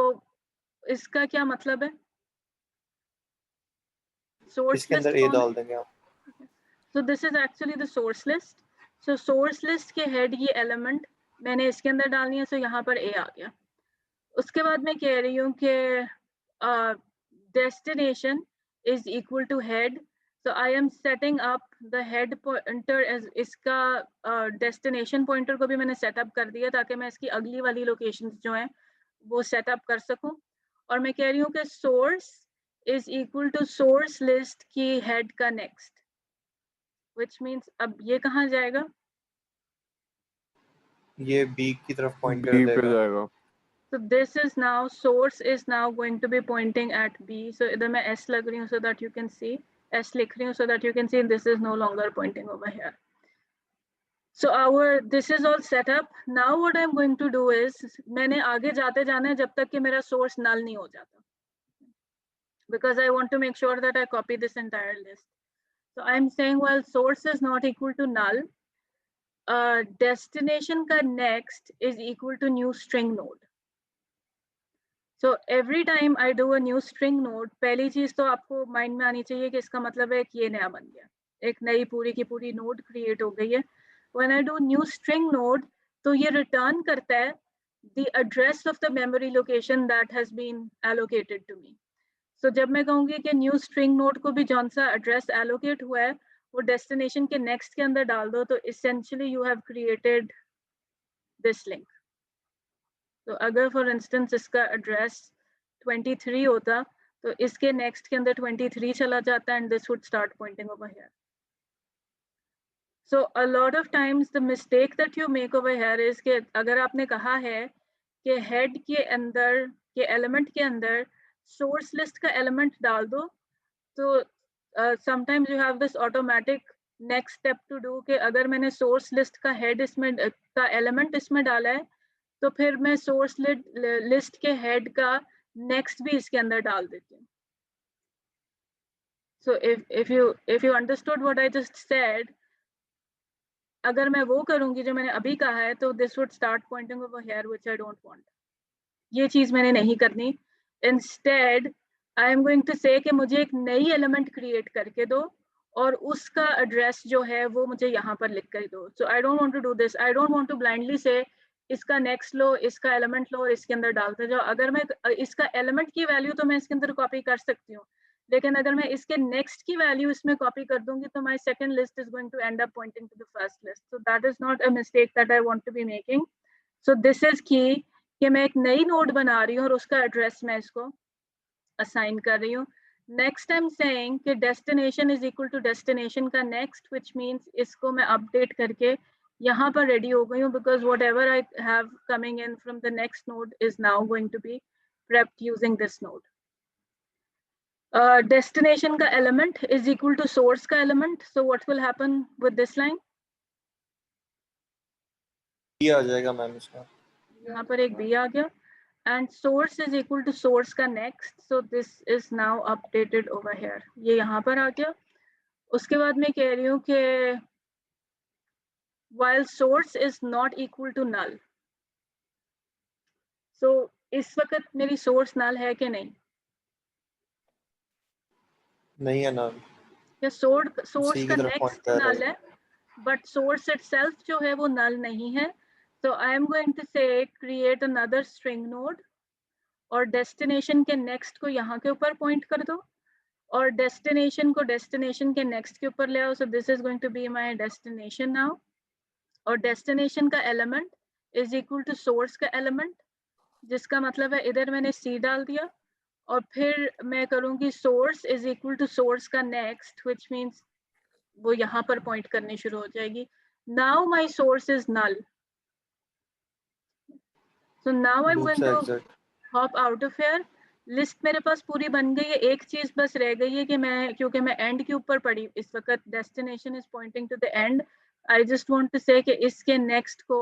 इसका क्या मतलब है? Source इसके list अंदर A कौन है? डाल देंगे आप. So this is actually the source list. So source list के head की element मैंने इसके अंदर डालनी है, so यहाँ पर A आ गया. उसके बाद मैं कह रही हूँ कि destination is equal to head. So I am setting up the head pointer as इसका destination pointer को भी मैंने set up कर दिया ताकि मैं इसकी अगली वाली locations जो हैं वो set up कर सकूँ. और मैं कह रही हूँ कि source is equal to source list की head का next. Which means अब ये कहाँ जाएगा? ये B की तरफ point कर B पे देगा. जाएगा. So this is now, source is now going to be pointing at B. So इधर मैं S लग रही हूँ so that you can see. S लिख रही हूँ so that you can see this is no longer pointing over here. So this is all set up. Now what I'm going to do is, मैंने आगे जाते जाना है जब तक कि मेरा source null नहीं हो जाता. Because I want to make sure that I copy this entire list. So I'm saying while source is not equal to null, destination का next is equal to new string node. So every time I do a new string node, पहली चीज तो आपको mind में आनी चाहिए कि इसका मतलब है कि ये नया बन गया, एक नई पूरी की पूरी node create हो गई है. When I do new string node, तो ये return करता है the address of the memory location that has been allocated to me. So जब मैं कहूँगी कि new string node को भी जौन सा address allocate हुआ है वो destination के next के अंदर डाल दो, तो essentially you have created this link. तो अगर for instance इसका address 23 होता तो इसके next के अंदर 23 चला जाता and this would start pointing over here. So a lot of times the mistake that you make over here is कि अगर आपने कहा है कि head के अंदर के element के अंदर source list का element डाल दो, तो sometimes you have this automatic next step to do कि अगर मैंने source list का head इसमें का element इसमें डाला है तो फिर मैं source list के head का next भी इसके अंदर डाल देती हूँ. So if you understood what I just said, अगर मैं वो करूँगी जो मैंने अभी कहा है तो this would start pointing over here, which I don't want. ये चीज मैंने नहीं करनी. Instead I am going to say कि मुझे एक नई element create करके दो और उसका address जो है वो मुझे यहाँ पर लिख कर दो. So I don't want to do this. I don't want to blindly say इसका next लो, इसका element लो और इसके अंदर डालते जाओ. अगर मैं इसका element की value तो मैं इसके अंदर copy कर सकती हूँ, लेकिन अगर मैं इसके next की value इसमें copy कर दूंगी तो my second list is going to end up pointing to the first list. So that is not a mistake that I want to be making. So this is key कि मैं एक नई node बना रही हूँ और उसका address मैं इसको assign कर रही हूँ. Next I'm saying कि destination is equal to destination का next, which means इसको मैं update करके यहाँ पर ready हो गई हूँ because whatever I have coming in from the next node is now going to be prepped using this node. Destination का element is equal to source का element. So what will happen with this line? B आ जाएगा ma'am इसका. यहाँ पर एक B आ गया. And source is equal to source का next. So this is now updated over here. ये यहाँ पर आ गया. उसके बाद मैं कह रही हूँ कि while source is not equal to null. So इस वक्त मेरी source null है कि नहीं? नहीं है null. या source का तरफ point next कर null रहा है, but source itself जो है वो null नहीं है. So I am going to say create another string node और destination के next को यहाँ के ऊपर point कर दो और destination को destination के next के ऊपर ले आओ. So this is going to be my destination now. और destination का element is equal to source का element, जिसका मतलब है इधर मैंने C डाल दिया और फिर मैं करूँगी source is equal to source का next, which means वो यहाँ पर point करनी शुरू हो जाएगी. Now my source is null. So now I'm going to hop out of here. List मेरे पास पूरी बन गई है. एक चीज बस रह गई है कि मैं क्योंकि मैं एंड के ऊपर पड़ी इस वक्त, destination is pointing to the end. I just want to say कि इसके नेक्स्ट को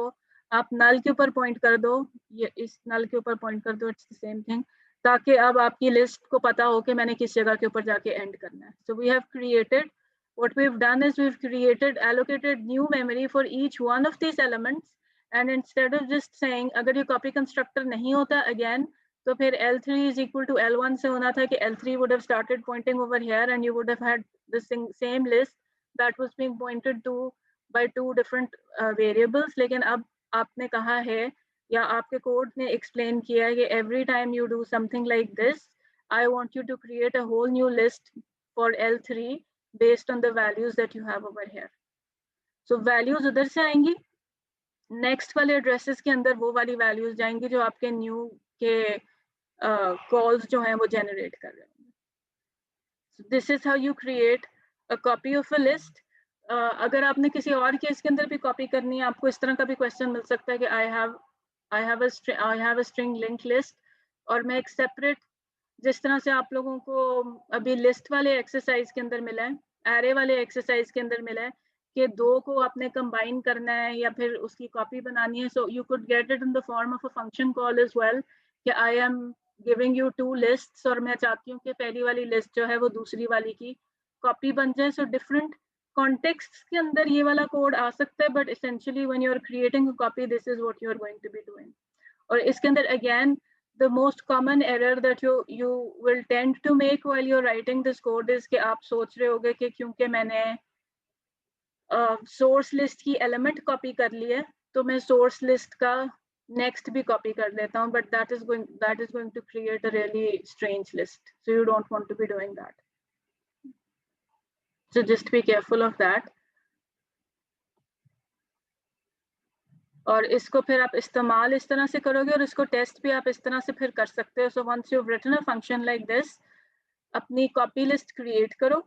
आप नल के ऊपर पॉइंट कर दो, ये इस नल के ऊपर पॉइंट कर दो, इट्स द सेम थिंग, ताकि अब आपकी लिस्ट को पता हो कि मैंने किस जगह के ऊपर जाके एंड करना है. So we have created, what we've done is we've created, allocated new memory for each one of these elements, and instead of just saying अगर ये copy constructor नहीं होता again, तो फिर L3 is equal to L1 से होना था कि L3 would have started pointing over here and you would have had the same list that was being pointed to by two different variables. लेकिन अब आपने कहा है या आपके कोड ने एक्सप्लेन किया है कि every time you do something like this, I want you to create a whole new list for L3 based on the values that you have over here. So values उधर से आएंगी, next वाले addresses के अंदर वो वाली values जाएंगी जो आपके new के calls जो हैं वो generate कर रहे हैं. So this is how you create a copy of a list. अगर आपने किसी और केस के अंदर भी कॉपी करनी है, आपको इस तरह का भी क्वेश्चन मिल सकता है कि I have a string linked list, और मैं एक सेपरेट, जिस तरह से आप लोगों को अभी लिस्ट वाले एक्सरसाइज के अंदर मिला है, एरे वाले एक्सरसाइज के अंदर मिला है कि दो को आपने कंबाइन करना है या फिर उसकी कॉपी बनानी है. So you could get it in the form of a function call as well कि I am giving you two lists और मैं चाहती हूँ कि पहली वाली लिस्ट जो है वो दूसरी वाली की कॉपी बन जाए. सो डिफरेंट कॉन्टेक्स्ट के अंदर ये वाला कोड आ सकता है, but essentially when you are creating a copy, this is what you are going to be doing. और इसके अंदर again the most common error that you will tend to make while you're writing this code is कि आप सोच रहे होगे कि क्योंकि मैंने source list की element copy कर ली है तो मैं source list का next भी copy कर लेता हूँ, but that is going to create a really strange list, so you don't want to be doing that. So just be careful of that. और इसको फिर आप इस्तेमाल इस तरह से करोगे और इसको टेस्ट भी आप इस तरह से फिर कर सकते हो. So once you have written a function like this, अपनी कॉपी लिस्ट क्रिएट करो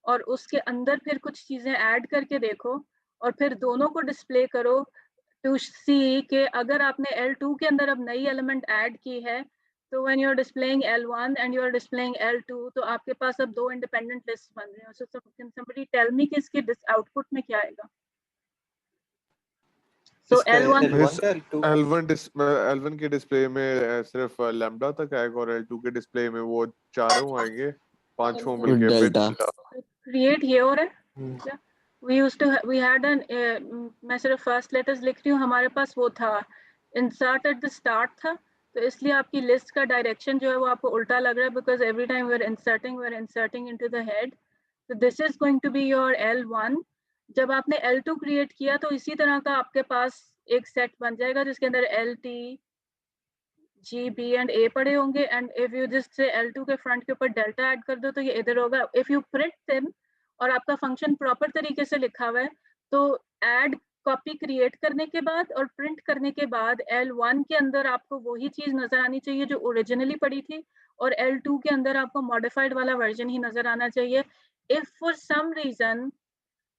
और उसके अंदर फिर कुछ चीजें ऐड करके देखो और फिर दोनों को डिस्प्ले करो टू सी कि अगर आपने L2 के अंदर अब नई एलिमेंट ऐड की है तो when you are displaying L1 and you are displaying L2 तो आपके पास अब दो इंडिपेंडेंट लिस्ट बन रही हैं. So can somebody tell me कि इसके आउटपुट में क्या आएगा? So L1 के डिस्प्ले में सिर्फ लैम्डा तक आएगा और L2 के डिस्प्ले में वो चारों आएंगे, पांचों मिलके डेल्टा क्रिएट ये हो रहा है. we had an मैं सिर्फ फर्स्ट लेटर्स लिख रही हूँ, हमारे पास वो था insert at the start था, तो इसलिए आपकी लिस्ट का डायरेक्शन जो है वो आपको उल्टा लग रहा है because every time we are inserting into the head. So this is going to be your L1. जब आपने L2 क्रिएट किया तो इसी तरह का आपके पास एक सेट बन जाएगा जिसके अंदर LT, G, B and A पड़े होंगे. And if you just say L2 के फ्रंट के ऊपर डेल्टा ऐड कर दो तो ये इधर होगा. इफ यू प्रिंट देम और आपका फंक्शन प्रॉपर तरीके से लिखा हुआ है तो ऐड कॉपी क्रिएट करने के बाद और प्रिंट करने के बाद L1 के अंदर आपको वही चीज नजर आनी चाहिए जो ओरिजिनली पड़ी थी और L2 के अंदर आपको मॉडिफाइड वाला वर्जन ही नजर आना चाहिए. इफ फॉर सम रीजन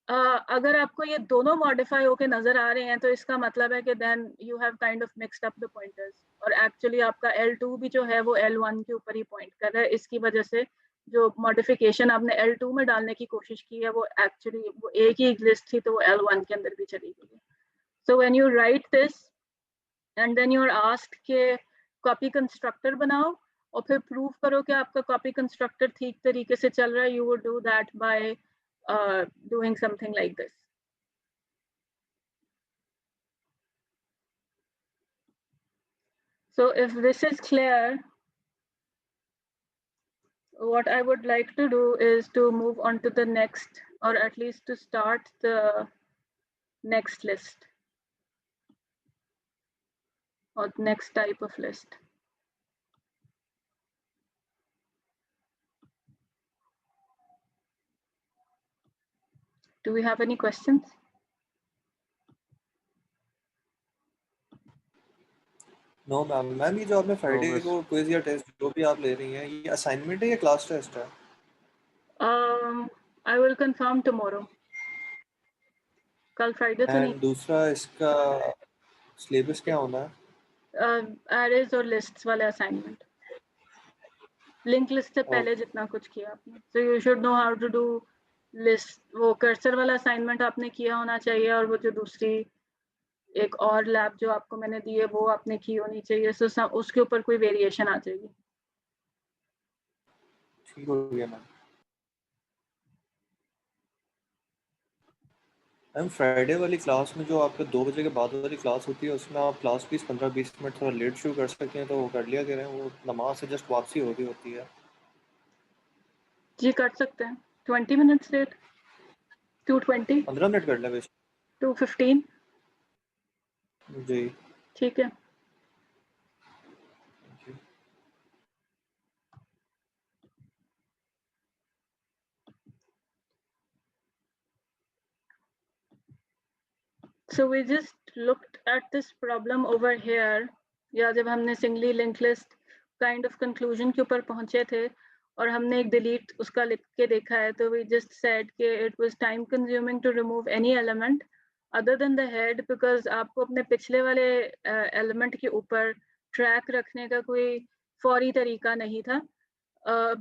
अगर आपको ये दोनों मॉडिफाई होके नजर आ रहे हैं तो इसका मतलब है कि then you have kind of mixed up the pointers और एक्चुअली आपका L2 भी जो है वो L1 के ऊपर ही पॉइंट कर रहा है. इसकी वजह से जो मॉडिफिकेशन आपने L2 में डालने की कोशिश की है वो एक्चुअली वो एक ही लिस्ट थी तो वो L1 के अंदर भी चली गई. So when you write this and then you are asked के कॉपी कंस्ट्रक्टर बनाओ और फिर प्रूव करो कि आपका कॉपी कंस्ट्रक्टर ठीक तरीके से चल रहा है, you would do that bye doing something like this. So if this is clear, what I would like to do is to move on to the next, or at least to start the next list or next type of list. Do we have any questions? No ma'am ये जो आपने Friday को quiz या test जो भी आप ले रही हैं ये असाइनमेंट है या क्लास टेस्ट है? I will confirm tomorrow. कल फ्राइडे तो नहीं. दूसरा इसका सिलेबस क्या होना है? एरेज और लिस्ट्स वाले असाइनमेंट. लिंक लिस्ट से पहले जितना कुछ किया आपने. So you should know how to do list. वो कर्सर वाला असाइनमेंट आपने किया होना चाहिए और वो जो दूसरी एक और लैब जो आपको मैंने दी है वो आपने की होनी चाहिए, सो उसके ऊपर कोई वेरिएशन आ जाएगी। ठीक हो गया मैम। मैम फ्राइडे वाली क्लास में जो आपके 2 बजे के बाद वाली क्लास होती है उसमें आप क्लास फीस 15-20 मिनट थोड़ा लेट शुरू कर सकते हैं, तो वो कर लिया करें, वो नमाज से जस्ट वापसी हो रही होती है। जी कर सकते हैं 20 मिनट्स लेट, 2:20 15 मिनट कर लें 2:15 जी। ठीक है। So we just looked at this problem over here, या जब हमने singly link list kind of conclusion के ऊपर पहुंचे थे और हमने एक डिलीट उसका लिख के देखा है, तो we just said कि it was time consuming to remove any element other than the head, because आपको अपने पिछले वाले एलिमेंट के ऊपर ट्रैक रखने का कोई फौरी तरीका नहीं था,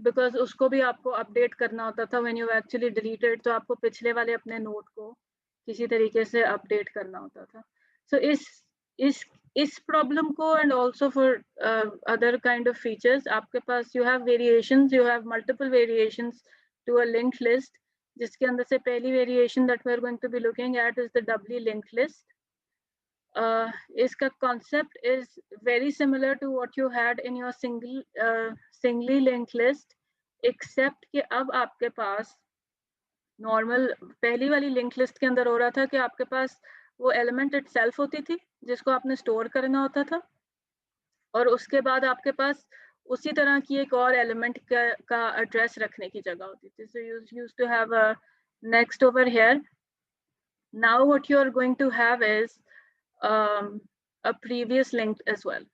बिकॉज उसको भी आपको अपडेट करना होता था व्हेन यू एक्चुअली डिलीटेड, तो आपको पिछले वाले अपने नोट को किसी तरीके से अपडेट करना होता था। सो इस प्रॉब्लम को and also for other kind of features आपके पास you have variations, you have multiple variations to a linked list, जिसके अंदर से पहली variation that we are going to be looking at is the doubly linked list. इसका concept is very similar to what you had in your singly linked list, except कि अब आपके पास normal पहली वाली लिंक लिस्ट के अंदर हो रहा था कि आपके पास वो एलिमेंट इटसेल्फ होती थी जिसको आपने स्टोर करना होता था, और उसके बाद आपके पास उसी तरह की एक और एलिमेंट का एड्रेस रखने की जगह होती थी। So you used to have a next over here. Now what you are going to have is a previous linked as well.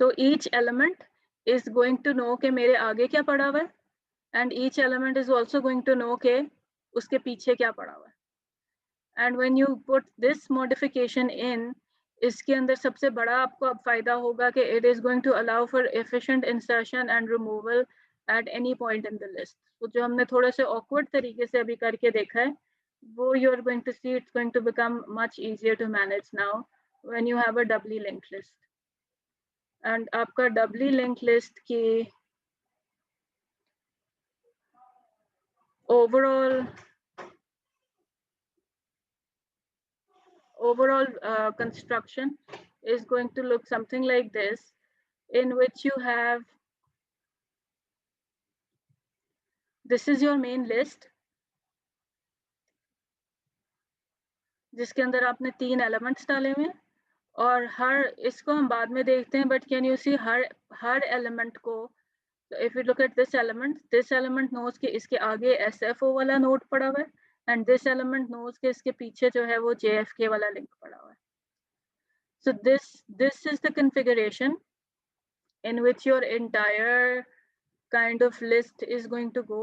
So each element is going to know कि मेरे आगे क्या पड़ा हुआ है, and each element is also going to know कि उसके पीछे क्या पड़ा हुआ है। And when you put this modification in, इसके अंदर सबसे बड़ा आपको अब फायदा होगा कि it is going to allow for efficient insertion and removal at any point in the list. तो जो हमने थोड़े से awkward तरीके से अभी करके देखा है, वो you are going to see it's going to become much easier to manage now when you have a doubly linked list. And आपका doubly linked list की overall construction is going to look something like this, in which you have, this is your main list, जिसके अंदर आपने 3 elements डाले हुए हैं, और हर इसको हम बाद में देखते हैं, बट कैन यू सी हर एलिमेंट को, if you look at this element knows के इसके आगे SFO वाला नोड पड़ा हुआ है, एंड दिस एलिमेंट नोज के इसके पीछे जो है वो JFK वाला लिंक पड़ा हुआ है। So this is the configuration in which your entire kind of list is going to go.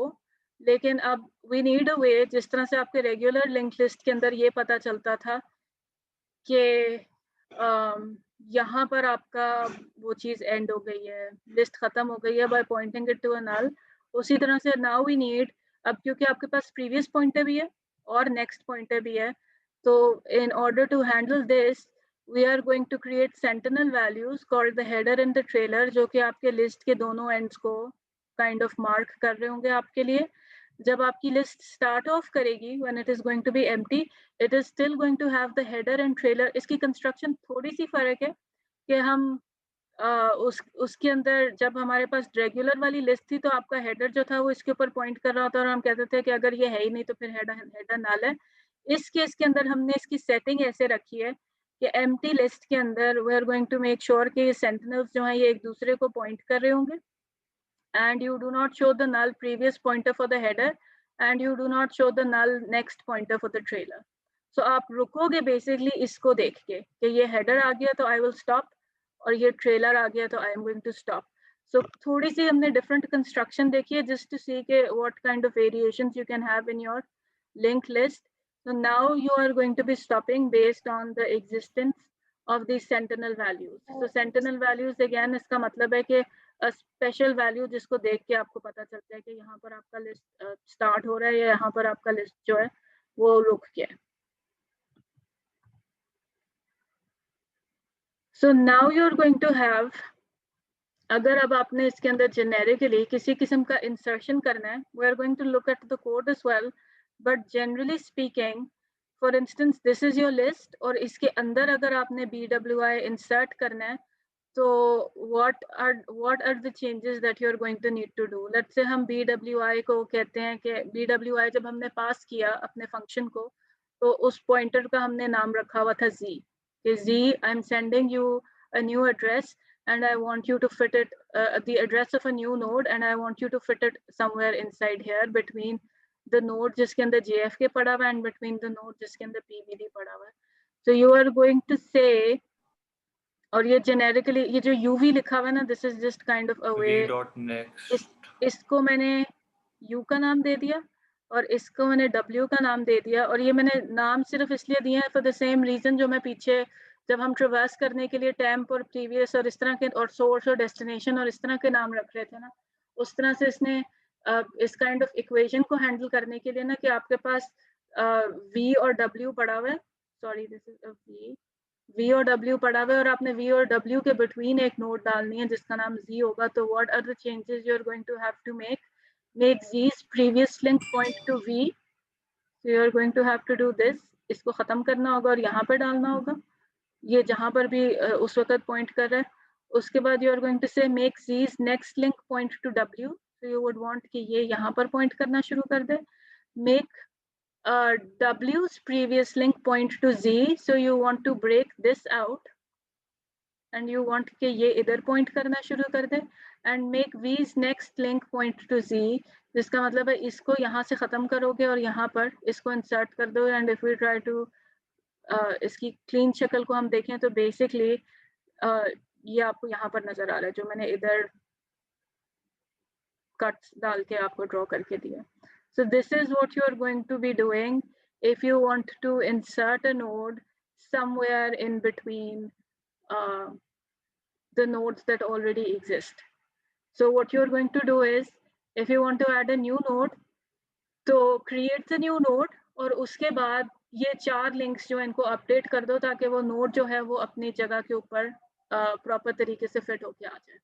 लेकिन अब we need a way, जिस तरह से आपके regular linked list के अंदर ये पता चलता था कि यहाँ पर आपका वो चीज़ end हो गई है, list खत्म हो गई है by pointing it to a null, उसी तरह से now we need, अब क्योंकि आपके पास previous pointer भी है और next pointer भी है, तो in order to handle this we are going to create sentinel values called the header and the trailer, जो कि आपके list के दोनों ends को kind of mark कर रहे होंगे आपके लिए। जब आपकी list start off करेगी, when it is going to be empty, it is still going to have the header and trailer. इसकी construction थोड़ी सी फर्क है कि हम उसके अंदर जब हमारे पास रेगुलर वाली लिस्ट थी तो आपका हेडर जो था वो इसके ऊपर पॉइंट कर रहा था और हम कहते थे कि अगर ये है ही नहीं तो फिर हेडर नल है। इस केस के अंदर हमने इसकी सेटिंग ऐसे रखी है कि एम्प्टी लिस्ट के अंदर we are going to make sure कि सेंटिनल्स जो हैं ये एक दूसरे को पॉइंट कर रहे होंगे, and you do not show the null previous pointer for the header and you do not show the null next pointer for the trailer. So आप रुकोगे basically इसको देख के कि ये header आ गया तो I will stop और ये trailer आ गया तो I am going to stop. So थोड़ी सी हमने different construction देखी है just to see के what kind of variations you can have in your linked list. So now you are going to be stopping based on the existence of these sentinel values. So sentinel values again इसका मतलब है कि special value जिसको देख के आपको पता चलता है कि यहाँ पर आपका लिस्ट स्टार्ट हो रहा है या यहाँ पर आपका लिस्ट जो है वो रुक गया। So now you're going to have, अगर अब आपने इसके अंदर जेनेरिकली किसी किस्म का इंसर्शन करना है, we are going to look at the code as well, but generally speaking, for instance this is your list, और इसके अंदर अगर आपने BWI insert करना है, तो what are the changes that you're going to need to do? Let's say हम BWI को कहते हैं कि BWI जब हमने पास किया अपने फंक्शन को, तो उस पॉइंटर का हमने नाम रखा हुआ था Z, कि Z I'm sending you a new address and I want you to fit it, the address of a new node, and I want you to fit it somewhere inside here between the node जिसके अंदर JFK पड़ा हुआ है and between the node जिसके अंदर PBD पड़ा हुआ है. So you are going to say, और ये जेनेरिकली ये जो UV लिखा हुआ है ना, this is just kind of a way, इसको मैंने U का नाम दे दिया और इसको मैंने W का नाम दे दिया, और ये मैंने नाम सिर्फ इसलिए दिया है फॉर द सेम रीजन जो मैं पीछे जब हम ट्रैवर्स करने के लिए टेम्प और प्रीवियस और इस तरह के और सोर्स और डेस्टिनेशन और इस तरह के नाम रख रहे थे ना, उस तरह से इसने इस काइंड ऑफ इक्वेशन को हैंडल करने के लिए ना, कि आपके पास V और W पड़ा हुआ है, सॉरी दिस इज V और W पड़ा हुआ है, और आपने V और W के बिटवीन एक नोड डालनी है जिसका नाम Z होगा. तो what are the changes you are going to have to make Z's previous link point to V. So you are going to have to do this. इसको खत्म करना होगा और यहाँ पर डालना होगा, ये जहाँ पर भी उस वक्त पॉइंट कर रहा है. उसके बाद you are going to say make Z's next link point to W. So you would want कि ये यहाँ पर पॉइंट करना शुरू कर दे. Make W's previous link point to Z, so you want to break this out and you want कि ये इधर point करना शुरू कर दे, and make V's next link point to Z, जिसका मतलब है इसको यहाँ से ख़त्म करोगे और यहाँ पर इसको insert कर दो. and if we try to इसकी clean शक्ल को हम देखें तो basically ये आपको यहाँ पर नज़र आ रहा है जो मैंने इधर cuts डाल के आपको draw करके दिया. So this is what you are going to be doing if you want to insert a node somewhere in between the nodes that already exist. So what you're going to do is, if you want to add a new node, तो create the new node और उसके बाद ये 4 links जो इनको update कर दो ताकि वो node जो है वो अपनी जगह के ऊपर proper तरीके से fit होके आ जाए.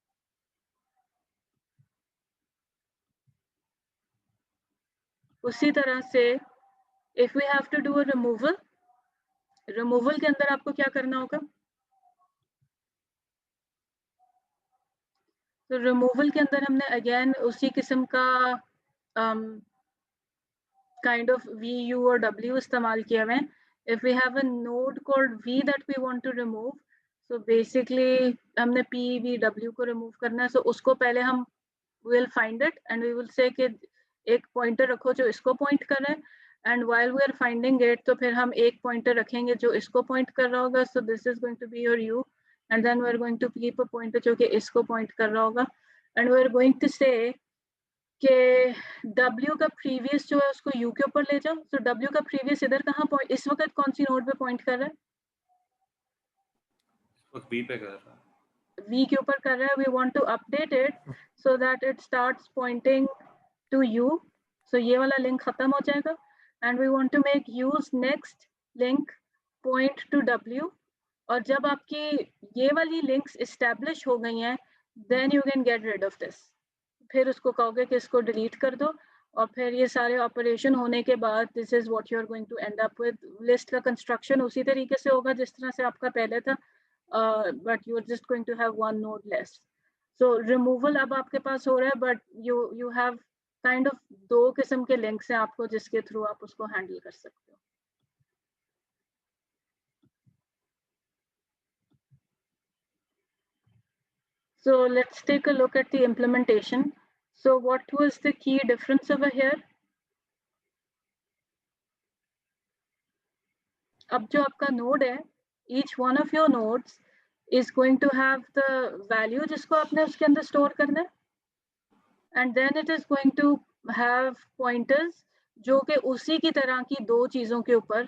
उसी तरह से if we have to do a removal के अंदर आपको क्या करना होगा? तो removal के अंदर हमने again उसी किस्म का kind of V, U और W इस्तेमाल किया हुए हैं. If we have a node called V that we want to remove, so basically हमने P, V, W को remove करना है. So उसको पहले हम will find it and we will say कि एक pointer रखो जो इसको point कर रहा है, and while we are finding it तो फिर हम एक pointer रखेंगे जो इसको point कर रहा होगा. So this is going to be your U, and then we are going to keep a pointer जो कि इसको point कर रहा होगा, and we are going to say कि W का previous जो है उसको U के ऊपर ले जाओ. So W का previous इधर कहाँ point, इस वक्त कौन सी नोड पे point कर रहा है? V पे कर रहा है. V के ऊपर कर रहा है. We want to update it so that it starts pointing to U. So ये वाला link खत्म हो जाएगा, and we want to make U's next link point to W. और जब आपकी ये वाली links establish हो गई हैं, then you can get rid of this. फिर उसको कहोगे कि इसको डिलीट कर दो, और फिर ये सारे ऑपरेशन होने के बाद this is what you are going to end up with. List का कंस्ट्रक्शन उसी तरीके से होगा जिस तरह से आपका पहले था, but you are just going to have one node less. So removal अब आपके पास हो रहा है, but you have kind of 2 किस्म के लिंक्स हैं आपको जिसके थ्रू आप उसको हैंडल कर सकते हो. So let's take a look at the implementation. So what was the key difference over here? अब जो आपका node है, each one of your nodes is going to have the value जिसको आपने उसके अंदर store करना है, and then it is going to have pointers जो कि उसी की तरह की 2 चीज़ों के ऊपर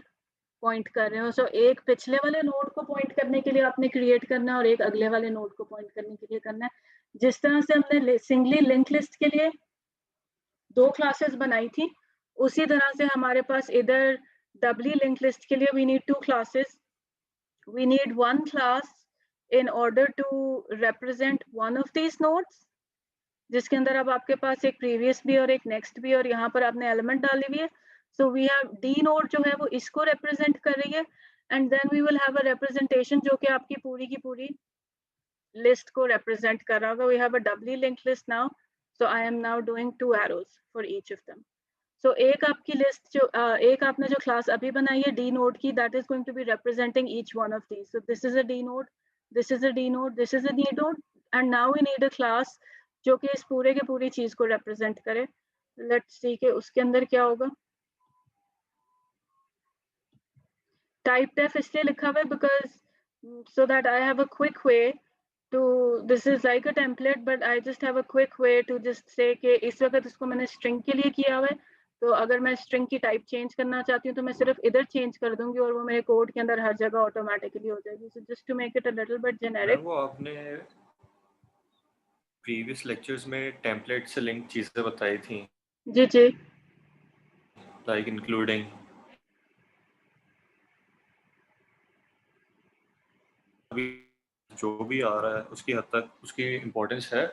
पॉइंट कर रहे हो. सो एक पिछले वाले नोड को पॉइंट करने के लिए आपने क्रिएट करना है और एक अगले वाले नोड को पॉइंट करने के लिए करना है. जिस तरह से हमने सिंगली लिंक लिस्ट के लिए 2 क्लासेस बनाई थी, उसी तरह से हमारे पास इधर doubly linked list के लिए we need 2 classes. We need one class in order to represent one of these nodes, जिसके अंदर अब आपके पास एक previous भी और एक next भी और यहाँ पर आपने element डाली हुई है. So we have D node जो है वो इसको represent कर रही है, and then we will have a representation जो कि आपकी पूरी की पूरी list को represent कर रहा होगा. We have a doubly linked list now, so I am now doing 2 arrows for each of them. So एक आपकी list जो एक आपने जो class अभी बनाई है D node की, that is going to be representing each one of these. So this is a D node, this is a D node, this is a D node, and now we need a class जो कि इस पूरे के पूरी चीज को represent करे. Let's see कि उसके अंदर क्या होगा. Type def इसलिए लिखा हुआ है because so that I have a quick way to, this is like a template but I just have a quick way to just say कि इस वक्त इसको मैंने string के लिए किया हुआ है, तो अगर मैं string की type change करना चाहती हूँ तो मैं सिर्फ इधर change कर दूंगी और वो मेरे कोड के अंदर हर जगह automatically हो जाएगी. So just to make it a little bit generic. वो आपने previous lectures में template से link चीजें बताई थी. जी जी. Like including जो भी आ रहा है उसकी हद तक उसकी इम्पोर्टेंस है.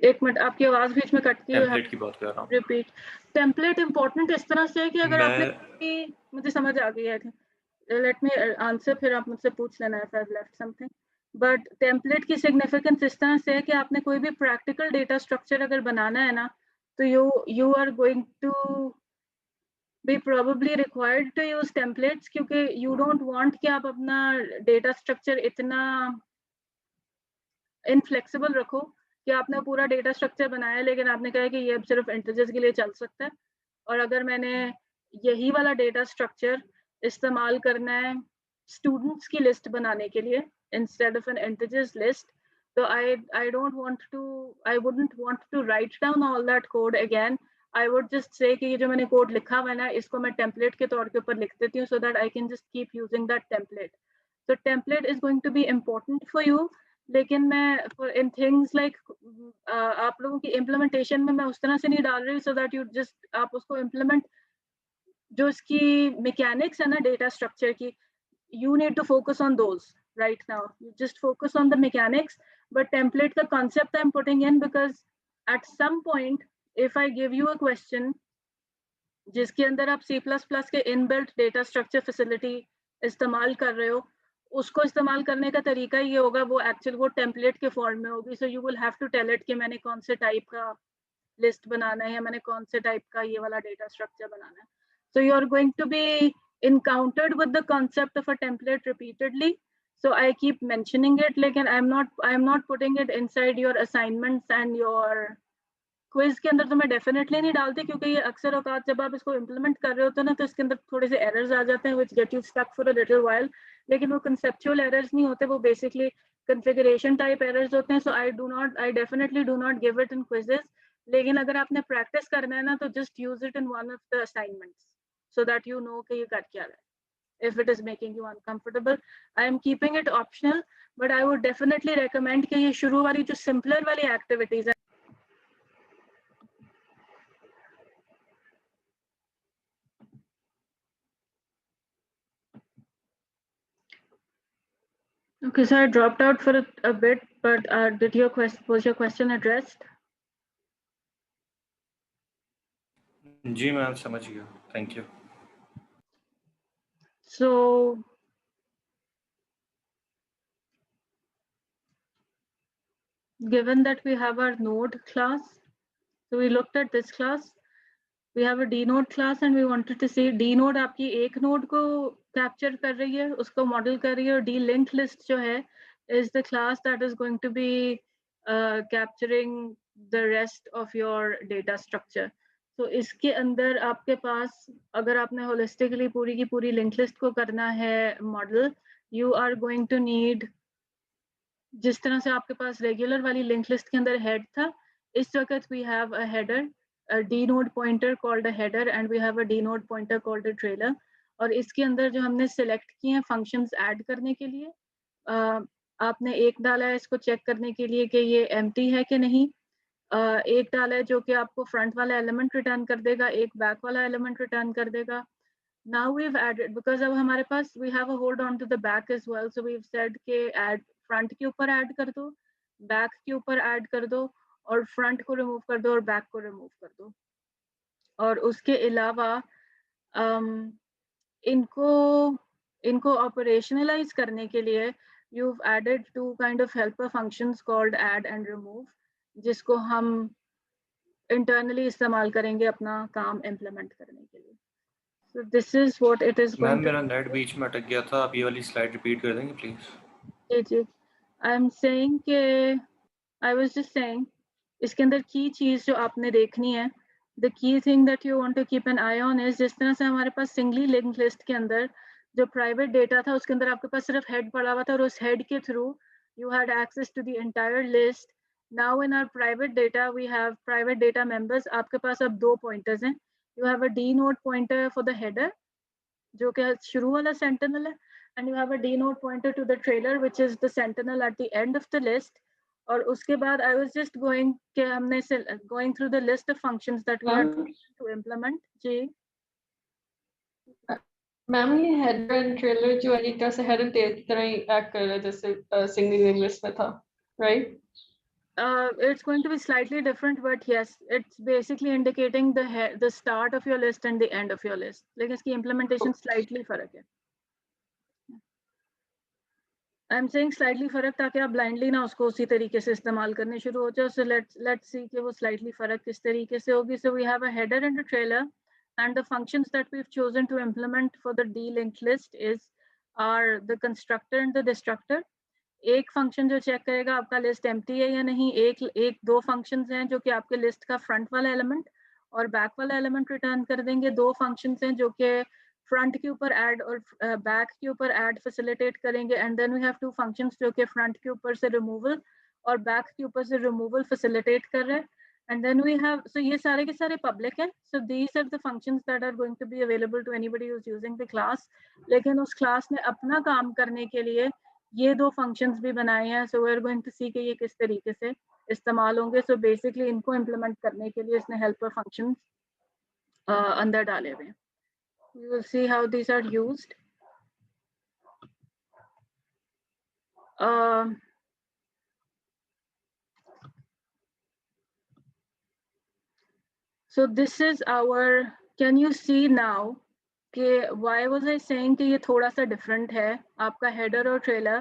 एक मिनट, आपकी आवाज बीच में कटती है. टेम्पलेट की बात कर रहा हूँ. रिपीट. टेम्पलेट इम्पोर्टेंट इस तरह से है कि अगर आपने, मुझे समझ आ गई है, लेट मी आंसर, फिर आप मुझसे पूछ लेना if I've left something. But template की सिग्निफिकेंस इस तरह से है कि आपने कोई भी प्रैक्टिकल डेटा स्ट्रक्चर अगर बनाना है ना, तो you are going to be probably required to use templates, क्योंकि you don't want कि आप अपना डेटा स्ट्रक्चर इतना inflexible रखो कि आपने पूरा डेटा स्ट्रक्चर बनाया है लेकिन आपने कहा कि ये अब सिर्फ इंटीजर्स के लिए चल सकता है, और अगर मैंने यही वाला डेटा स्ट्रक्चर इस्तेमाल करना है स्टूडेंट्स की लिस्ट बनाने के लिए instead of an integers list, तो I wouldn't want to write down all that code again. I would just say कि ये जो मैंने कोड लिखा हुआ है ना, इसको मैं टेम्पलेट के तौर के ऊपर लिख देती हूँ so that I can just keep using that template. So template is going to be important for you, लेकिन मैं इन थिंग्स लाइक आप लोगों की इम्प्लीमेंटेशन में मैं उस तरह से नहीं डाल रही सो दैट यू जस्ट आप उसको इम्प्लीमेंट, जो इसकी मैकेनिक्स है ना डेटा स्ट्रक्चर की, you need to focus on those right now. You just focus on the mechanics, but template का concept I am putting in because at some point if I give you a question जिसके अंदर आप C++ के inbuilt data structure facility इस्तेमाल कर रहे हो, उसको इस्तेमाल करने का तरीका ये होगा, वो एक्चुअल वो टेम्पलेट के फॉर्म में होगी. So you will have to tell it कि मैंने कौन से टाइप का लिस्ट बनाना है या मैंने कौन से टाइप का ये वाला डेटा स्ट्रक्चर बनाना है. So you are going to be encountered with the concept of a template repeatedly, so I keep mentioning it, लेकिन I am not putting it inside your assignments and your quiz के अंदर तो मैं definitely नहीं डालती, क्योंकि ये अक्सर औकात जब आप इसको इम्प्लीमेंट कर रहे होते हैं ना तो इसके अंदर थोड़े से एरर्स आ जाते हैं which get you stuck for a little while, लेकिन वो कंसेप्चुअल एरर्स नहीं होते, वो बेसिकली कॉन्फ़िगरेशन टाइप एरर्स होते हैं. सो I definitely do not give it in quizzes, लेकिन अगर आपने प्रैक्टिस करना है ना तो just use it in one of the assignments so that you know कि ये कर क्या रहा है. If it is making you uncomfortable, I am keeping it optional, but I would definitely recommend कि ये शुरू वाली जो simpler वाली activities है. Okay, so I dropped out for a bit, but was your question addressed? जी मैं समझ गया, thank you. So given that we have our node class, so we looked at this class, we have a D node class and we wanted to see D node आपकी एक node को capture कर रही है, उसको model कर रही है, और D linked list जो है is the class that is going to be capturing the rest of your data structure. So इसके अंदर आपके पास अगर आपने holistically पूरी की पूरी linked list को करना है model, you are going to need, जिस तरह से आपके पास regular वाली linked list के अंदर head था, इस वक्त we have a header, a D node pointer called a header, and we have a D node pointer called a trailer. और इसके अंदर जो हमने select किए हैं functions add करने के लिए, आपने एक डाला है इसको check करने के लिए कि ये empty है कि नहीं, एक डाला है जो कि आपको front वाला element return कर देगा, एक back वाला element return कर देगा, Now we've added, because अब हमारे पास we have a hold on to the back as well, so we've said कि add front के ऊपर add कर दो, back के ऊपर add कर दो, और front को remove कर दो और back को remove कर दो. और उसके अलावा इनको operationalize करने के लिए you've added two kind of helper functions called add and remove, जिसको हम internally इस्तेमाल करेंगे अपना काम implement करने के लिए. So this is what it is going ma'am to. मेरा नेट बीच में अटक गया था, आप ये वाली स्लाइड रिपीट कर देंगे प्लीज? जी, I'm saying कि I was just saying इसके अंदर की चीज जो आपने देखनी है, the key thing that you want to keep an eye on is जिस तरह से हमारे पास singly linked list के अंदर जो private data था उसके अंदर आपके पास सिर्फ head पड़ा हुआ था और उस head के through you had access to the entire list. Now in our private data we have private data members. आपके पास अब दो pointers हैं. You have a denote pointer for the header जो कि शुरू वाला sentinel है, and you have a denote pointer to the trailer which is the sentinel at the end of the list. और उसके बाद I was just going कि हमने going through the list of functions that we had to implement. जी ma'am ये header and trailer जो है एक तरह से हेड एंड टेल की तरह ही एक्ट कर रहा है जैसे सिंगल लिंक लिस्ट में था, right? It's going to be slightly different, but yes, it's basically indicating the start of your list and the end of your list. लेकिन इसकी implementation slightly फर्क है. I'm saying slightly फर्क ताकि आप blindly ना उसको उसी तरीके से इस्तेमाल करने शुरू हो जाओ. So let's see कि वो slightly फर्क किस तरीके से होगी. So we have a header and a trailer, and the functions that we've chosen to implement for the de-linked list are the constructor and the destructor. एक फंक्शन जो check करेगा आपका लिस्ट एम्प्टी है या नहीं, एक दो फंक्शंस हैं जो कि आपके लिस्ट का फ्रंट वाला एलिमेंट और बैक वाला एलिमेंट रिटर्न कर देंगे. दो फंक्शंस हैं जो कि फ्रंट के ऊपर ऐड और बैक के ऊपर ऐड फैसिलिटेट करेंगे. And then we have two functions जो कि फ्रंट के ऊपर से रिमूवल और बैक के ऊपर से रिमूवल फैसिलिटेट कर रहे हैं. And then we have, so ये सारे के सारे पब्लिक हैं. So these are the functions that are going to be available to anybody who is using the class. लेकिन उस क्लास ने अपना काम करने के लिए ये दो फंक्शंस भी बनाए हैं. So we are going to see कि ये किस तरीके से इस्तेमाल होंगे. सो बेसिकली इनको इम्प्लीमेंट करने के लिए इसने हेल्पर फंक्शंस अंदर डाले हुए हैं. We will see how these are used. So this is our, can you see now कि why was I saying कि ये थोड़ा सा different है. आपका header और trailer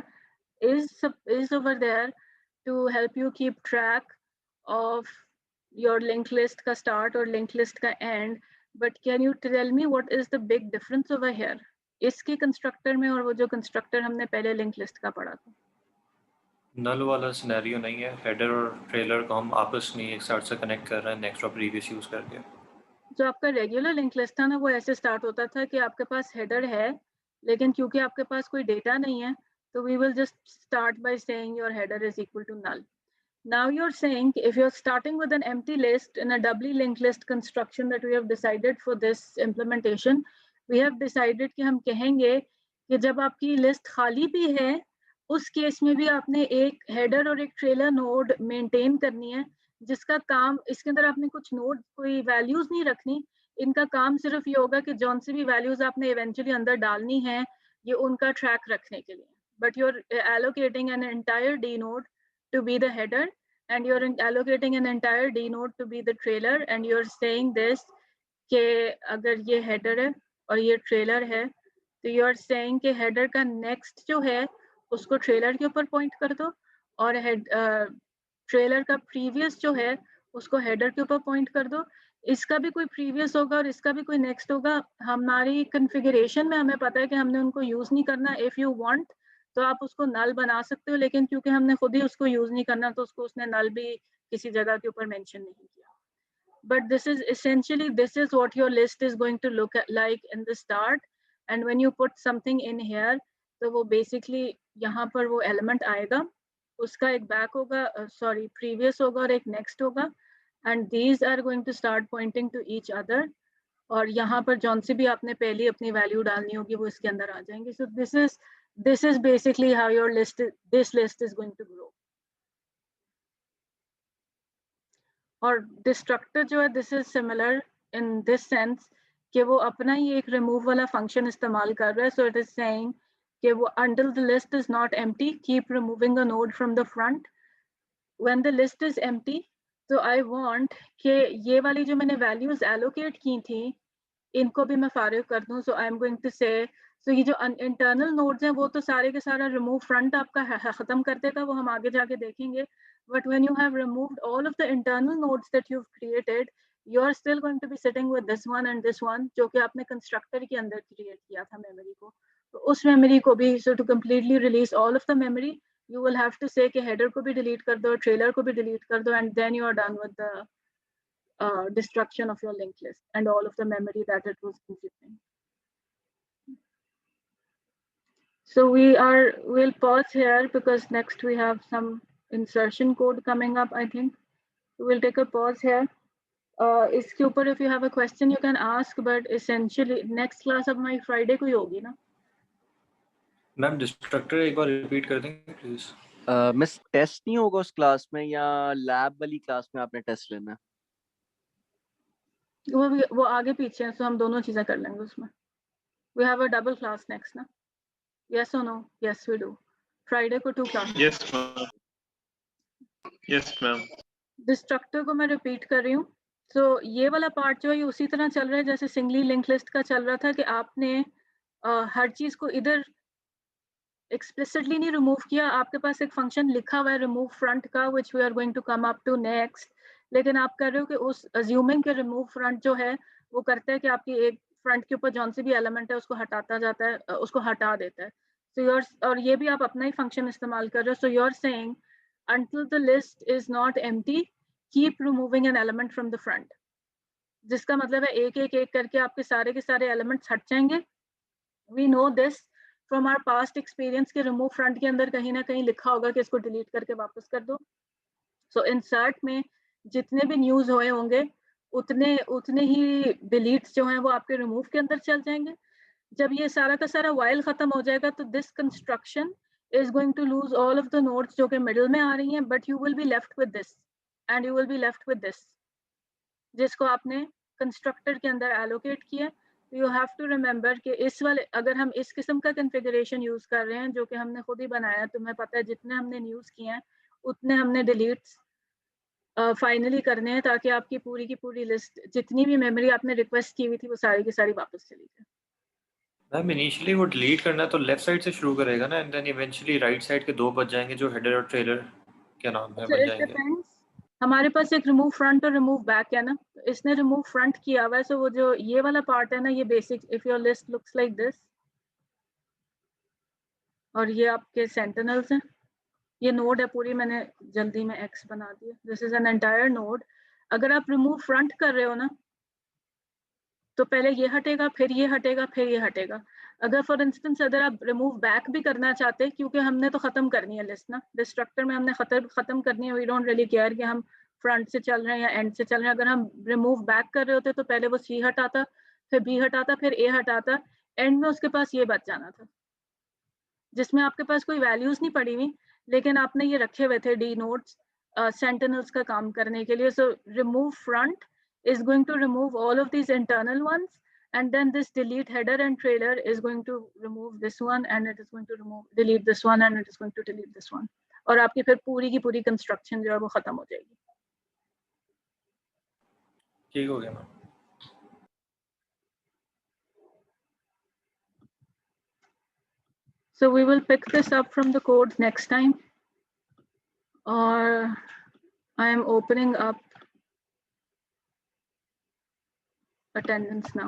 is over there to help you keep track of your linked list का start और linked list का end. But can you tell me what is the big difference over here? इसके constructor में और वो जो constructor हमने पहले linked list का पढ़ा था. नल वाला सिनेरियो नहीं है, हेडर और ट्रेलर को हम आपस में एक साथ से कनेक्ट कर रहे हैं नेक्स्ट और प्रीवियस यूज करके. जो आपका रेगुलर लिंक लिस्ट था ना वो ऐसे स्टार्ट होता था कि आपके पास हेडर है लेकिन क्योंकि आपके पास कोई डेटा नहीं है तो we will just start by saying your header is equal to null. Now you're saying if you're starting with an empty list in a doubly linked list construction that we have decided for this implementation, we have decided कि हम कहेंगे कि जब आपकी list खाली भी है उस केस में भी आपने एक हेडर और एक ट्रेलर नोड मेंटेन करनी है जिसका काम, इसके अंदर आपने कुछ नोड कोई वैल्यूज नहीं रखनी. इनका काम सिर्फ ये होगा कि जौन सी भी वैल्यूज आपने इवेंचुअली अंदर डालनी है ये उनका ट्रैक रखने के लिए. But you are allocating an entire D node to be the header and you're allocating an entire D node to be the trailer and you're saying this कि अगर ये header है और ये trailer है तो you're saying कि header का next जो है उसको trailer के ऊपर point कर दो और trailer का previous जो है उसको header के ऊपर point कर दो. इसका भी कोई previous होगा और इसका भी कोई next होगा. हमारी configuration में हमें पता है कि हमने उनको use नहीं करना. If you want तो आप उसको नल बना सकते हो लेकिन क्योंकि हमने खुद ही उसको यूज नहीं करना तो उसको उसने नल भी किसी जगह के ऊपर मेंशन नहीं किया. But this is essentially this is what your list is going to look like in the start and when you put something in here तो वो basically यहाँ पर वो element आएगा उसका एक back होगा previous होगा और एक next होगा and these are going to start pointing to each other और यहाँ पर जौन सी भी आपने पहली अपनी वैल्यू डालनी होगी वो इसके अंदर आ जाएंगी. So this is basically how your this list is going to grow. और destructor जो है this is similar in this sense कि वो अपना ही एक रिमूव वाला फंक्शन इस्तेमाल कर रहा है. सो इट इज सेइंग कि वो until the list is not empty, keep removing a node from the front. When the list is empty, so I want कि ये वाली जो मैंने values allocate की थी इनको भी मैं फारिग कर दूं. So I'm going to say, so ये जो internal nodes हैं वो तो सारे के सारा remove front आपका ख़त्म कर देगा, वो हम आगे जाके देखेंगे. But when you have removed all of the internal nodes that you've created, you're still going to be sitting with this one and this one जो कि आपने constructor के अंदर create किया था memory को. तो उस memory को भी, so to completely release all of the memory, you will have to say कि header को भी delete कर दो, trailer को भी delete कर दो, and then you are done with the destruction of your linked list and all of the memory that it was consuming. So we'll pause here because next we have some insertion code coming up, I think. We'll take a pause here. इसके ऊपर if you have a question you can ask, but essentially next class of my Friday को ही होगी ना? Ma'am destructor एक बार repeat कर देंगे please. Miss test नहीं होगा उस क्लास में या लैब वाली क्लास में आपने टेस्ट लेना है? वो आगे पीछे है, so हम दोनों चीजें कर लेंगे उसमें. We have a double class next ना? Yes or no? Yes we do. Friday को 2 class. Yes ma'am. Yes ma'am. Destructor को मैं रिपीट कर रही हूँ. सो ये वाला पार्ट जो है ये उसी तरह चल रहा है जैसे सिंगली लिंक लिस्ट का चल रहा था कि आपने हर चीज को इधर एक्सप्लिसिटली नहीं रिमूव किया. आपके पास एक फंक्शन लिखा हुआ है रिमूव फ्रंट का, which we are going to come up to next. लेकिन आप कर रहे हो कि उस अज्यूमिंग के रिमूव फ्रंट जो है वो करता है कि आपकी एक फ्रंट के ऊपर जौन सी भी एलिमेंट है उसको हटाता जाता है, उसको हटा देता है. सो योर, और ये भी आप अपना ही फंक्शन इस्तेमाल कर रहे हो. So you are saying until the list is not empty, keep removing an element from the front. जिसका मतलब है एक एक एक करके आपके सारे के सारे elements हट जाएंगे. We know this from our past experience कि remove front के अंदर कहीं ना कहीं लिखा होगा कि इसको delete करके वापस कर दो. So insert में जितने भी news हुए होंगे उतने ही deletes जो हैं वो आपके remove के अंदर चल जाएंगे. जब ये सारा का सारा while खत्म हो जाएगा तो this construction is going to lose all of the nodes जो कि middle में आ रही हैं, but you will be left with this and you will be left with this जिसको आपने constructor के अंदर allocate किया. You have to remember कि इस वाले अगर हम इस किस्म का configuration use कर रहे हैं जो कि हमने खुद ही बनाया, तुम्हें पता है जितने हमने use किए हैं उतने हमने deletes फाइनली करने हैं ताकि आपकी की पूरी लिस्ट जितनी भी मेमोरी आपने रिक्वेस्ट की हुई थी वो सारी की सारी वापस चली जाए. मैम इनिशियली वो डिलीट करना है तो लेफ्ट साइड से शुरू करेगा ना, and then eventually right side के 2 बच जाएंगे जो हेडर और ट्रेलर क्या नाम है बन जाएंगे. हमारे पास एक रिमूव फ्रंट और रिमूव बैक है ना, तो इसने रिमूव फ्रंट किया हुआ है. सो वो जो ये वाला पार्ट है ना, ये basic, if your list looks like this और ये आपके सेंटिनल्स हैं, ये नोड है पूरी, मैंने जल्दी में एक्स बना दिया. This is an entire node. अगर आप रिमूव फ्रंट कर रहे हो ना तो पहले ये हटेगा, फिर ये हटेगा, फिर ये हटेगा. अगर फॉर इंस्टेंस अगर आप रिमूव बैक भी करना चाहते हैं, क्योंकि हमने तो खत्म करनी है लिस्ट ना, डिस्ट्रक्टर में हमने खत्म करनी है. वी डोंट रियली केयर कि हम फ्रंट से चल रहे हैं या एंड से चल रहे हैं. अगर हम रिमूव बैक कर रहे होते तो पहले वो सी हटाता, फिर बी हटाता, फिर ए हटाता, एंड में उसके पास ये बच जाना था जिसमें आपके पास कोई वैल्यूज नहीं पड़ी हुई, लेकिन आपने ये रखे हुए थे डी नोड्स सेंटिनल्स का काम करने के लिए. So remove front is going to remove all of these internal ones, and then this delete header and trailer is going to remove this one, and it is going to delete this one, and it is going to delete this one. और आपकी फिर पूरी की पूरी construction जो है वो खत्म हो जाएगी. ठीक हो गया ma'am. So we will pick this up from the code next time, or I am opening up attendance now.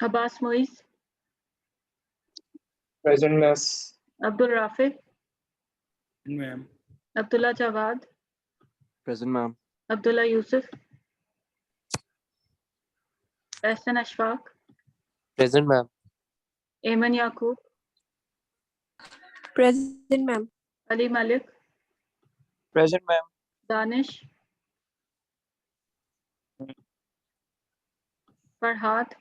Abbas Moiz, Present, miss. Abdul Rafiq, Ma'am. Abdullah Jawad, present ma'am. Abdullah Yusuf, Ehsan Ashfaq, present ma'am. Ayman Yaqub, Present, ma'am. Ali Malik, Present, ma'am. Danish, Farhad,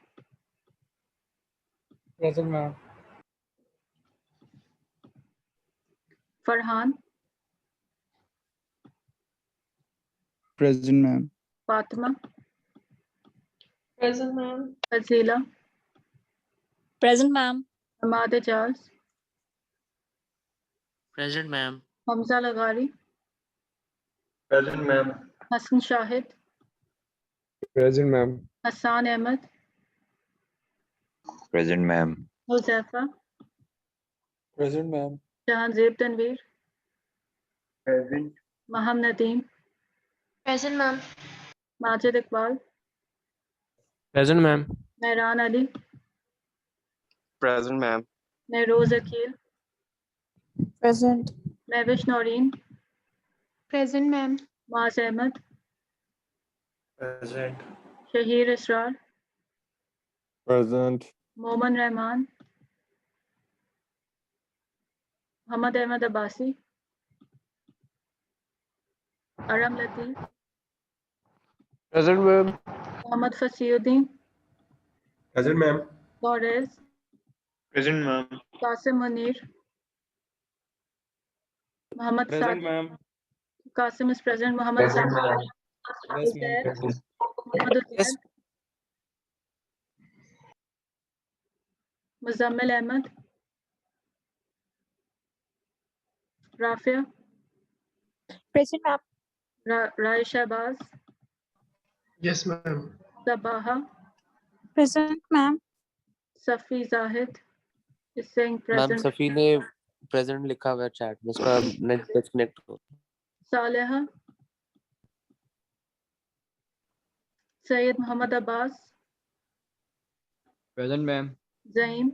Present, ma'am. Farhan, Present, ma'am. Fatima, Present, ma'am. Fazila, Present, ma'am. Hammad Ejaz, Present, ma'am. Hamza लगारी, Present, ma'am. Hasan Shahid, Present, ma'am. Hasan Ahmad, Present, ma'am. Huzaifa, Present, ma'am. Jahanzeb Tanveer, Present. Meham Nadeem, Present, ma'am. Majid Iqbal, Present, ma'am. Mehran Ali, Present, ma'am. Mehroz Aqeel, Present. Mahwish Naureen, Present, ma'am. Maaz Ahmed, Present. Shaheer Israr, present. Moman Rehman, Mohammad Ahmed Abbasi, Aram Latif, Present, ma'am. Mohammad Fasiuddin, Present, ma'am. Lawrence, Present, ma'am. Qasim Munir, Mohammad Present, Sadiq, ma'am. Qasim is present, Mohammad Present, Sadiq, ma'am. Yes, ma'am. Uzair, Present. Mohammad Uzair, Muzammil Ahmed, Rafia, Present, ma'am. Rai Shahbaz, Yes, ma'am. Sabaha, Present, ma'am. Safi Zahid is saying ma'am present, Safi ने present लिखा हुआ है chat में, उसका net disconnect हो। Saleha, Syed Mohammad Abbas, Present, ma'am. Zaeem,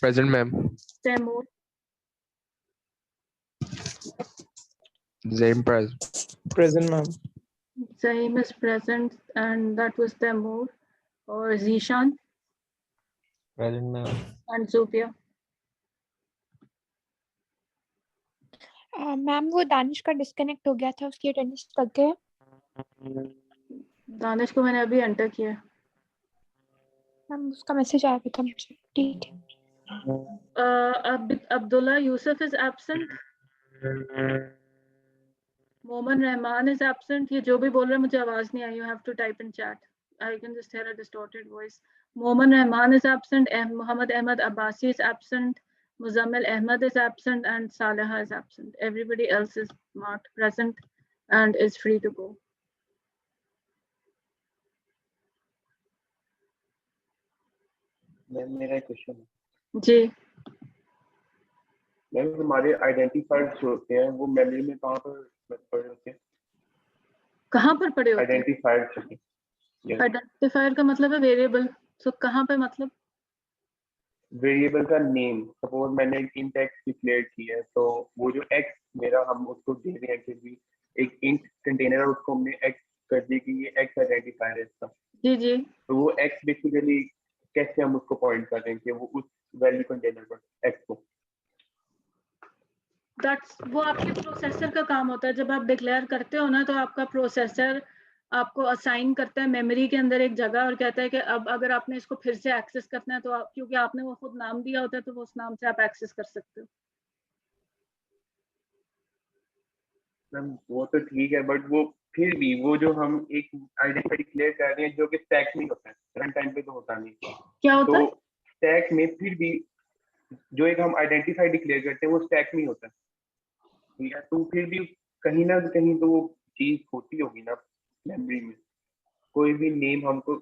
Present, ma'am. Taimur, Same present. Present, ma'am. Zaeem is present and that was Taimur, और Zeeshan Present, ma'am. and Zubia. Ma'am वो दानिश का डिस्कनेक्ट हो गया था, उसकी अटेंडेंस लग गए। दानिश को मैंने अभी एंटर किया। मैम उसका मैसेज आया था मुझे। ठीक है। Abdullah Yusuf is absent, Moman Rehman is absent। ये जो भी बोल रहे हैं मुझे आवाज नहीं आई, you have to type in chat, I can just hear a distorted voice। Moman Rehman is absent, Muhammad Ahmad Abbasi is absent, Muzammil Ahmad is absent and Saleha is absent। Everybody else is marked present and is free to go। Ma'am मेरा एक question है। जी ma'am हमारे identifiers जो होते हैं वो memory में कहाँ पर पड़े होते हैं? कहाँ पर पड़े होते हैं? आइडेंटिफायर्स होते हैं। आइडेंटिफायर का मतलब है वेरिएबल। सो कहाँ पे मतलब? वेरिएबल का नेम, सपोज मैंने एक इंट एक्स डिक्लेयर किया है, तो वो जो एक्स मेरा हम उसको दे रहे हैं कि भी एक इंट कंटेनर है, उसको हमने एक्स कर दी कि ये एक्स आइडेंटिफायर है इसका। जी जी। तो वो एक्स बेसिकली कैसे हम उसको पॉइंट कर रहे हैं कि वो उस वैल्यू कंटेनर पर एक्स को। वो आपके प्रोसेसर का काम होता है। जब आप डिक्लेयर करते हो ना, तो आपका प्रोसेसर आपको असाइन करता है मेमोरी के अंदर एक जगह और कहता है कि अब अगर आपने इसको फिर से एक्सेस करना है तो क्योंकि आपने वो खुद नाम दिया होता है तो वो उस नाम से आप एक्सेस कर सकते हो। मैम वो तो ठीक है, बट वो फिर भी वो जो हम एक आइडेंटिफायर डिक्लेयर कर रहे हैं जो कि स्टैक में होता है, रन टाइम पे तो होता नहीं। क्या होता है? तो स्टैक में फिर भी जो एक हम आइडेंटिफाई डिक्लेयर करते हैं वो स्टैक में होता है, ठीक है। तो फिर भी कहीं ना कहीं तो वो चीज होती होगी ना मेमोरी में। कोई भी नेम हमको,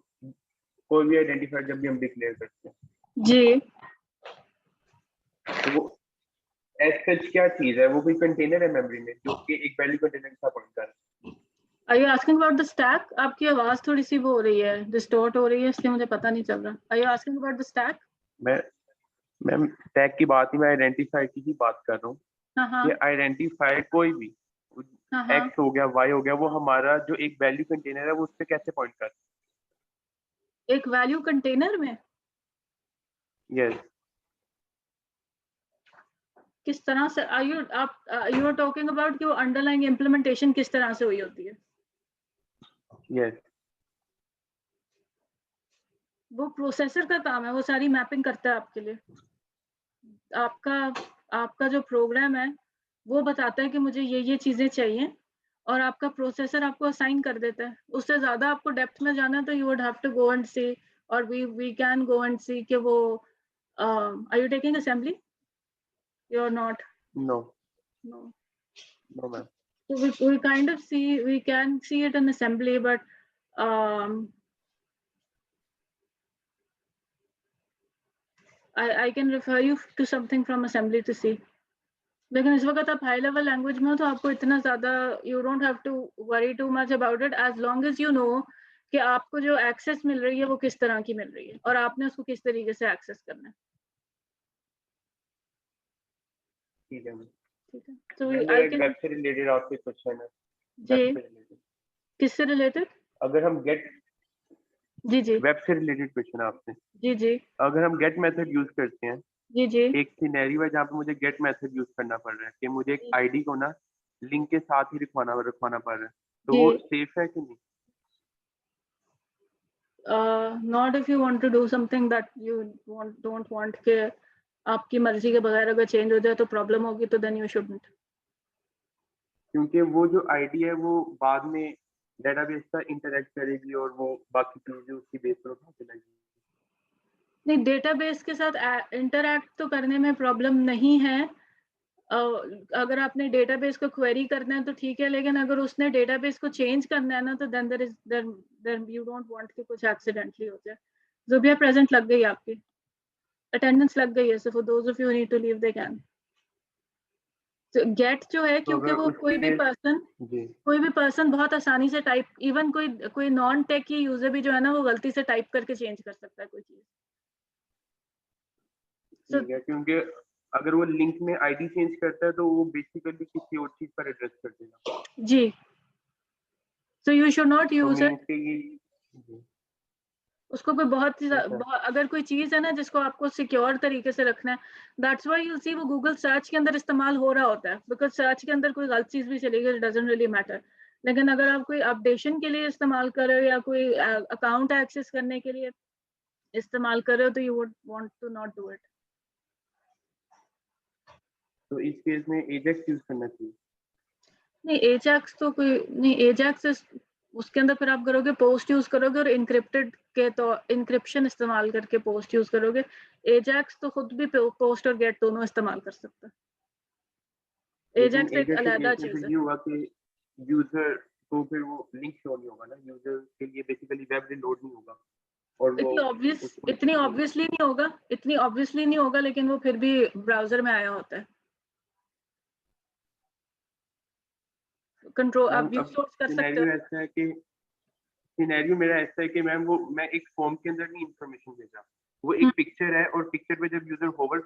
कोई भी आइडेंटिफायर जब भी हम डिक्लेयर करते हैं जी, तो वो एज सच क्या चीज है? वो कोई कंटेनर है मेमोरी में जो कि एक वैल्यू कंटेनर के साथ पॉइंट कर रहा है। Are you asking about the stack? आपकी आवाज थोड़ी सी वो हो रही है, डिस्टॉर्ट हो रही है, इसलिए मुझे पता नहीं चल रहा. Are you asking about the stack? Ma'am stack की बात नहीं, मैं आइडेंटिफायर की ही बात कर रहा हूँ. हाँ. ये आइडेंटिफायर कोई भी एक्स हो गया, वाई हो गया, वो हमारा जो एक वैल्यू कंटेनर है वो उस पे कैसे पॉइंट करता है? एक वैल्यू कंटेनर में? यस. किस तरह से यू आर टॉकिंग अबाउट कि वो अंडरलाइंग इम्प्लीमेंटेशन किस तरह से हुई होती है? यस. वो प्रोसेसर का काम है, वो सारी मैपिंग करता है आपके लिए. आपका जो प्रोग्राम है वो बताता है कि मुझे ये चीजें चाहिए और आपका प्रोसेसर आपको असाइन कर देता है. उससे ज्यादा आपको डेप्थ में जाना है तो you would have to go and see, और we can go and see कि वो are you taking assembly? You are not? No ma'am. So we kind of we can see it in assembly, but I can refer you to something from assembly to see. लेकिन इस वक्त आप high level language में हो तो आपको इतना ज्यादा you don't have to worry too much about it, as long as you know कि आपको जो एक्सेस मिल रही है वो किस तरह की मिल रही है और आपने उसको किस तरीके से एक्सेस करना है. ठीक है. तो वेब से रिलेटेड आपसे क्वेश्चन है. जी, किससे रिलेटेड? अगर हम गेट, जी वेब से रिलेटेड क्वेश्चन है आपसे. जी अगर हम गेट मेथड यूज करते हैं, जी एक सिनेरियो है जहाँ पे मुझे गेट मेथड यूज करना पड़ रहा है कि मुझे एक आईडी को ना लिंक के साथ ही रखवाना पड़ रहा है, तो वो सेफ है कि नहीं? Not if you want to do something that you don't want के आपकी मर्जी के बगैर अगर चेंज हो जाए तो प्रॉब्लम होगी, तो then you shouldn't. क्योंकि वो जो आईडी है वो बाद में डेटाबेस से इंटरेक्ट करेगी और वो बाकी चीजें उसकी बेस पर उठा के लगेगी. नहीं, डेटाबेस के साथ इंटरैक्ट तो करने में प्रॉब्लम नहीं है. अगर आपने डेटाबेस को क्वेरी करना है तो ठीक है, लेकिन अगर उसने डेटाबेस को चेंज करना है ना तो then you don't want कि कुछ एक्सीडेंटली हो जाए. ज़ुबिया प्रेजेंट लग गई, आपकी अटेंडेंस लग गई है, so for those of you who need to leave they can. तो गेट जो है, क्योंकि वो कोई भी पर्सन बहुत आसानी से टाइप, इवन कोई नॉन टेक की यूजर भी जो है ना वो गलती से टाइप करके चेंज कर सकता है कोई चीज. ठीक है, क्योंकि अगर वो लिंक में आईडी चेंज करता है तो वो बेसिकली किसी और चीज पर एड्रेस कर देगा. जी, so you should not use it. उसको कोई अगर कोई चीज है ना जिसको आपको सिक्योर तरीके से रखना है, दैट्स व्हाई यू सी वो गूगल सर्च के अंदर इस्तेमाल हो रहा होता है, बिकॉज सर्च के अंदर कोई गलत चीज भी चलेगी, इट डजंट रियली मैटर. लेकिन अगर आप कोई अपडेशन के लिए इस्तेमाल कर रहे हो या कोई अकाउंट एक्सेस करने के लिए इस्तेमाल कर रहे हो तो you would want to not do it. तो इस केस में एजेक्स यूज करना चाहिए? नहीं, एजेक्स तो कोई नहीं, एजेक्स उसके अंदर फिर आप करोगे पोस्ट यूज करोगे और इनक्रिप्टेड के तो इंक्रिप्शन इस्तेमाल करके पोस्ट यूज करोगे. एजेक्स तो खुद भी पोस्ट और गेट दोनों इस्तेमाल कर सकता है. एजेक्स एक अलग चीज है. ये हुआ कि यूजर को फिर वो लिंक शो नहीं होगा ना, यूजर के लिए बेसिकली वेब लोड नहीं होगा और वो इतनी ऑब्वियसली नहीं होगा, लेकिन वो फिर भी ब्राउजर में आया होता है. कंट्रोल आप व्यू सोर्स कर सकते हो. ऐसा है कि सिनेरियो मेरा ऐसा है कि मैम वो मैं एक फॉर्म के अंदर नहीं इंफॉर्मेशन भेजा, वो एक पिक्चर है और पिक्चर पे जब यूजर होवर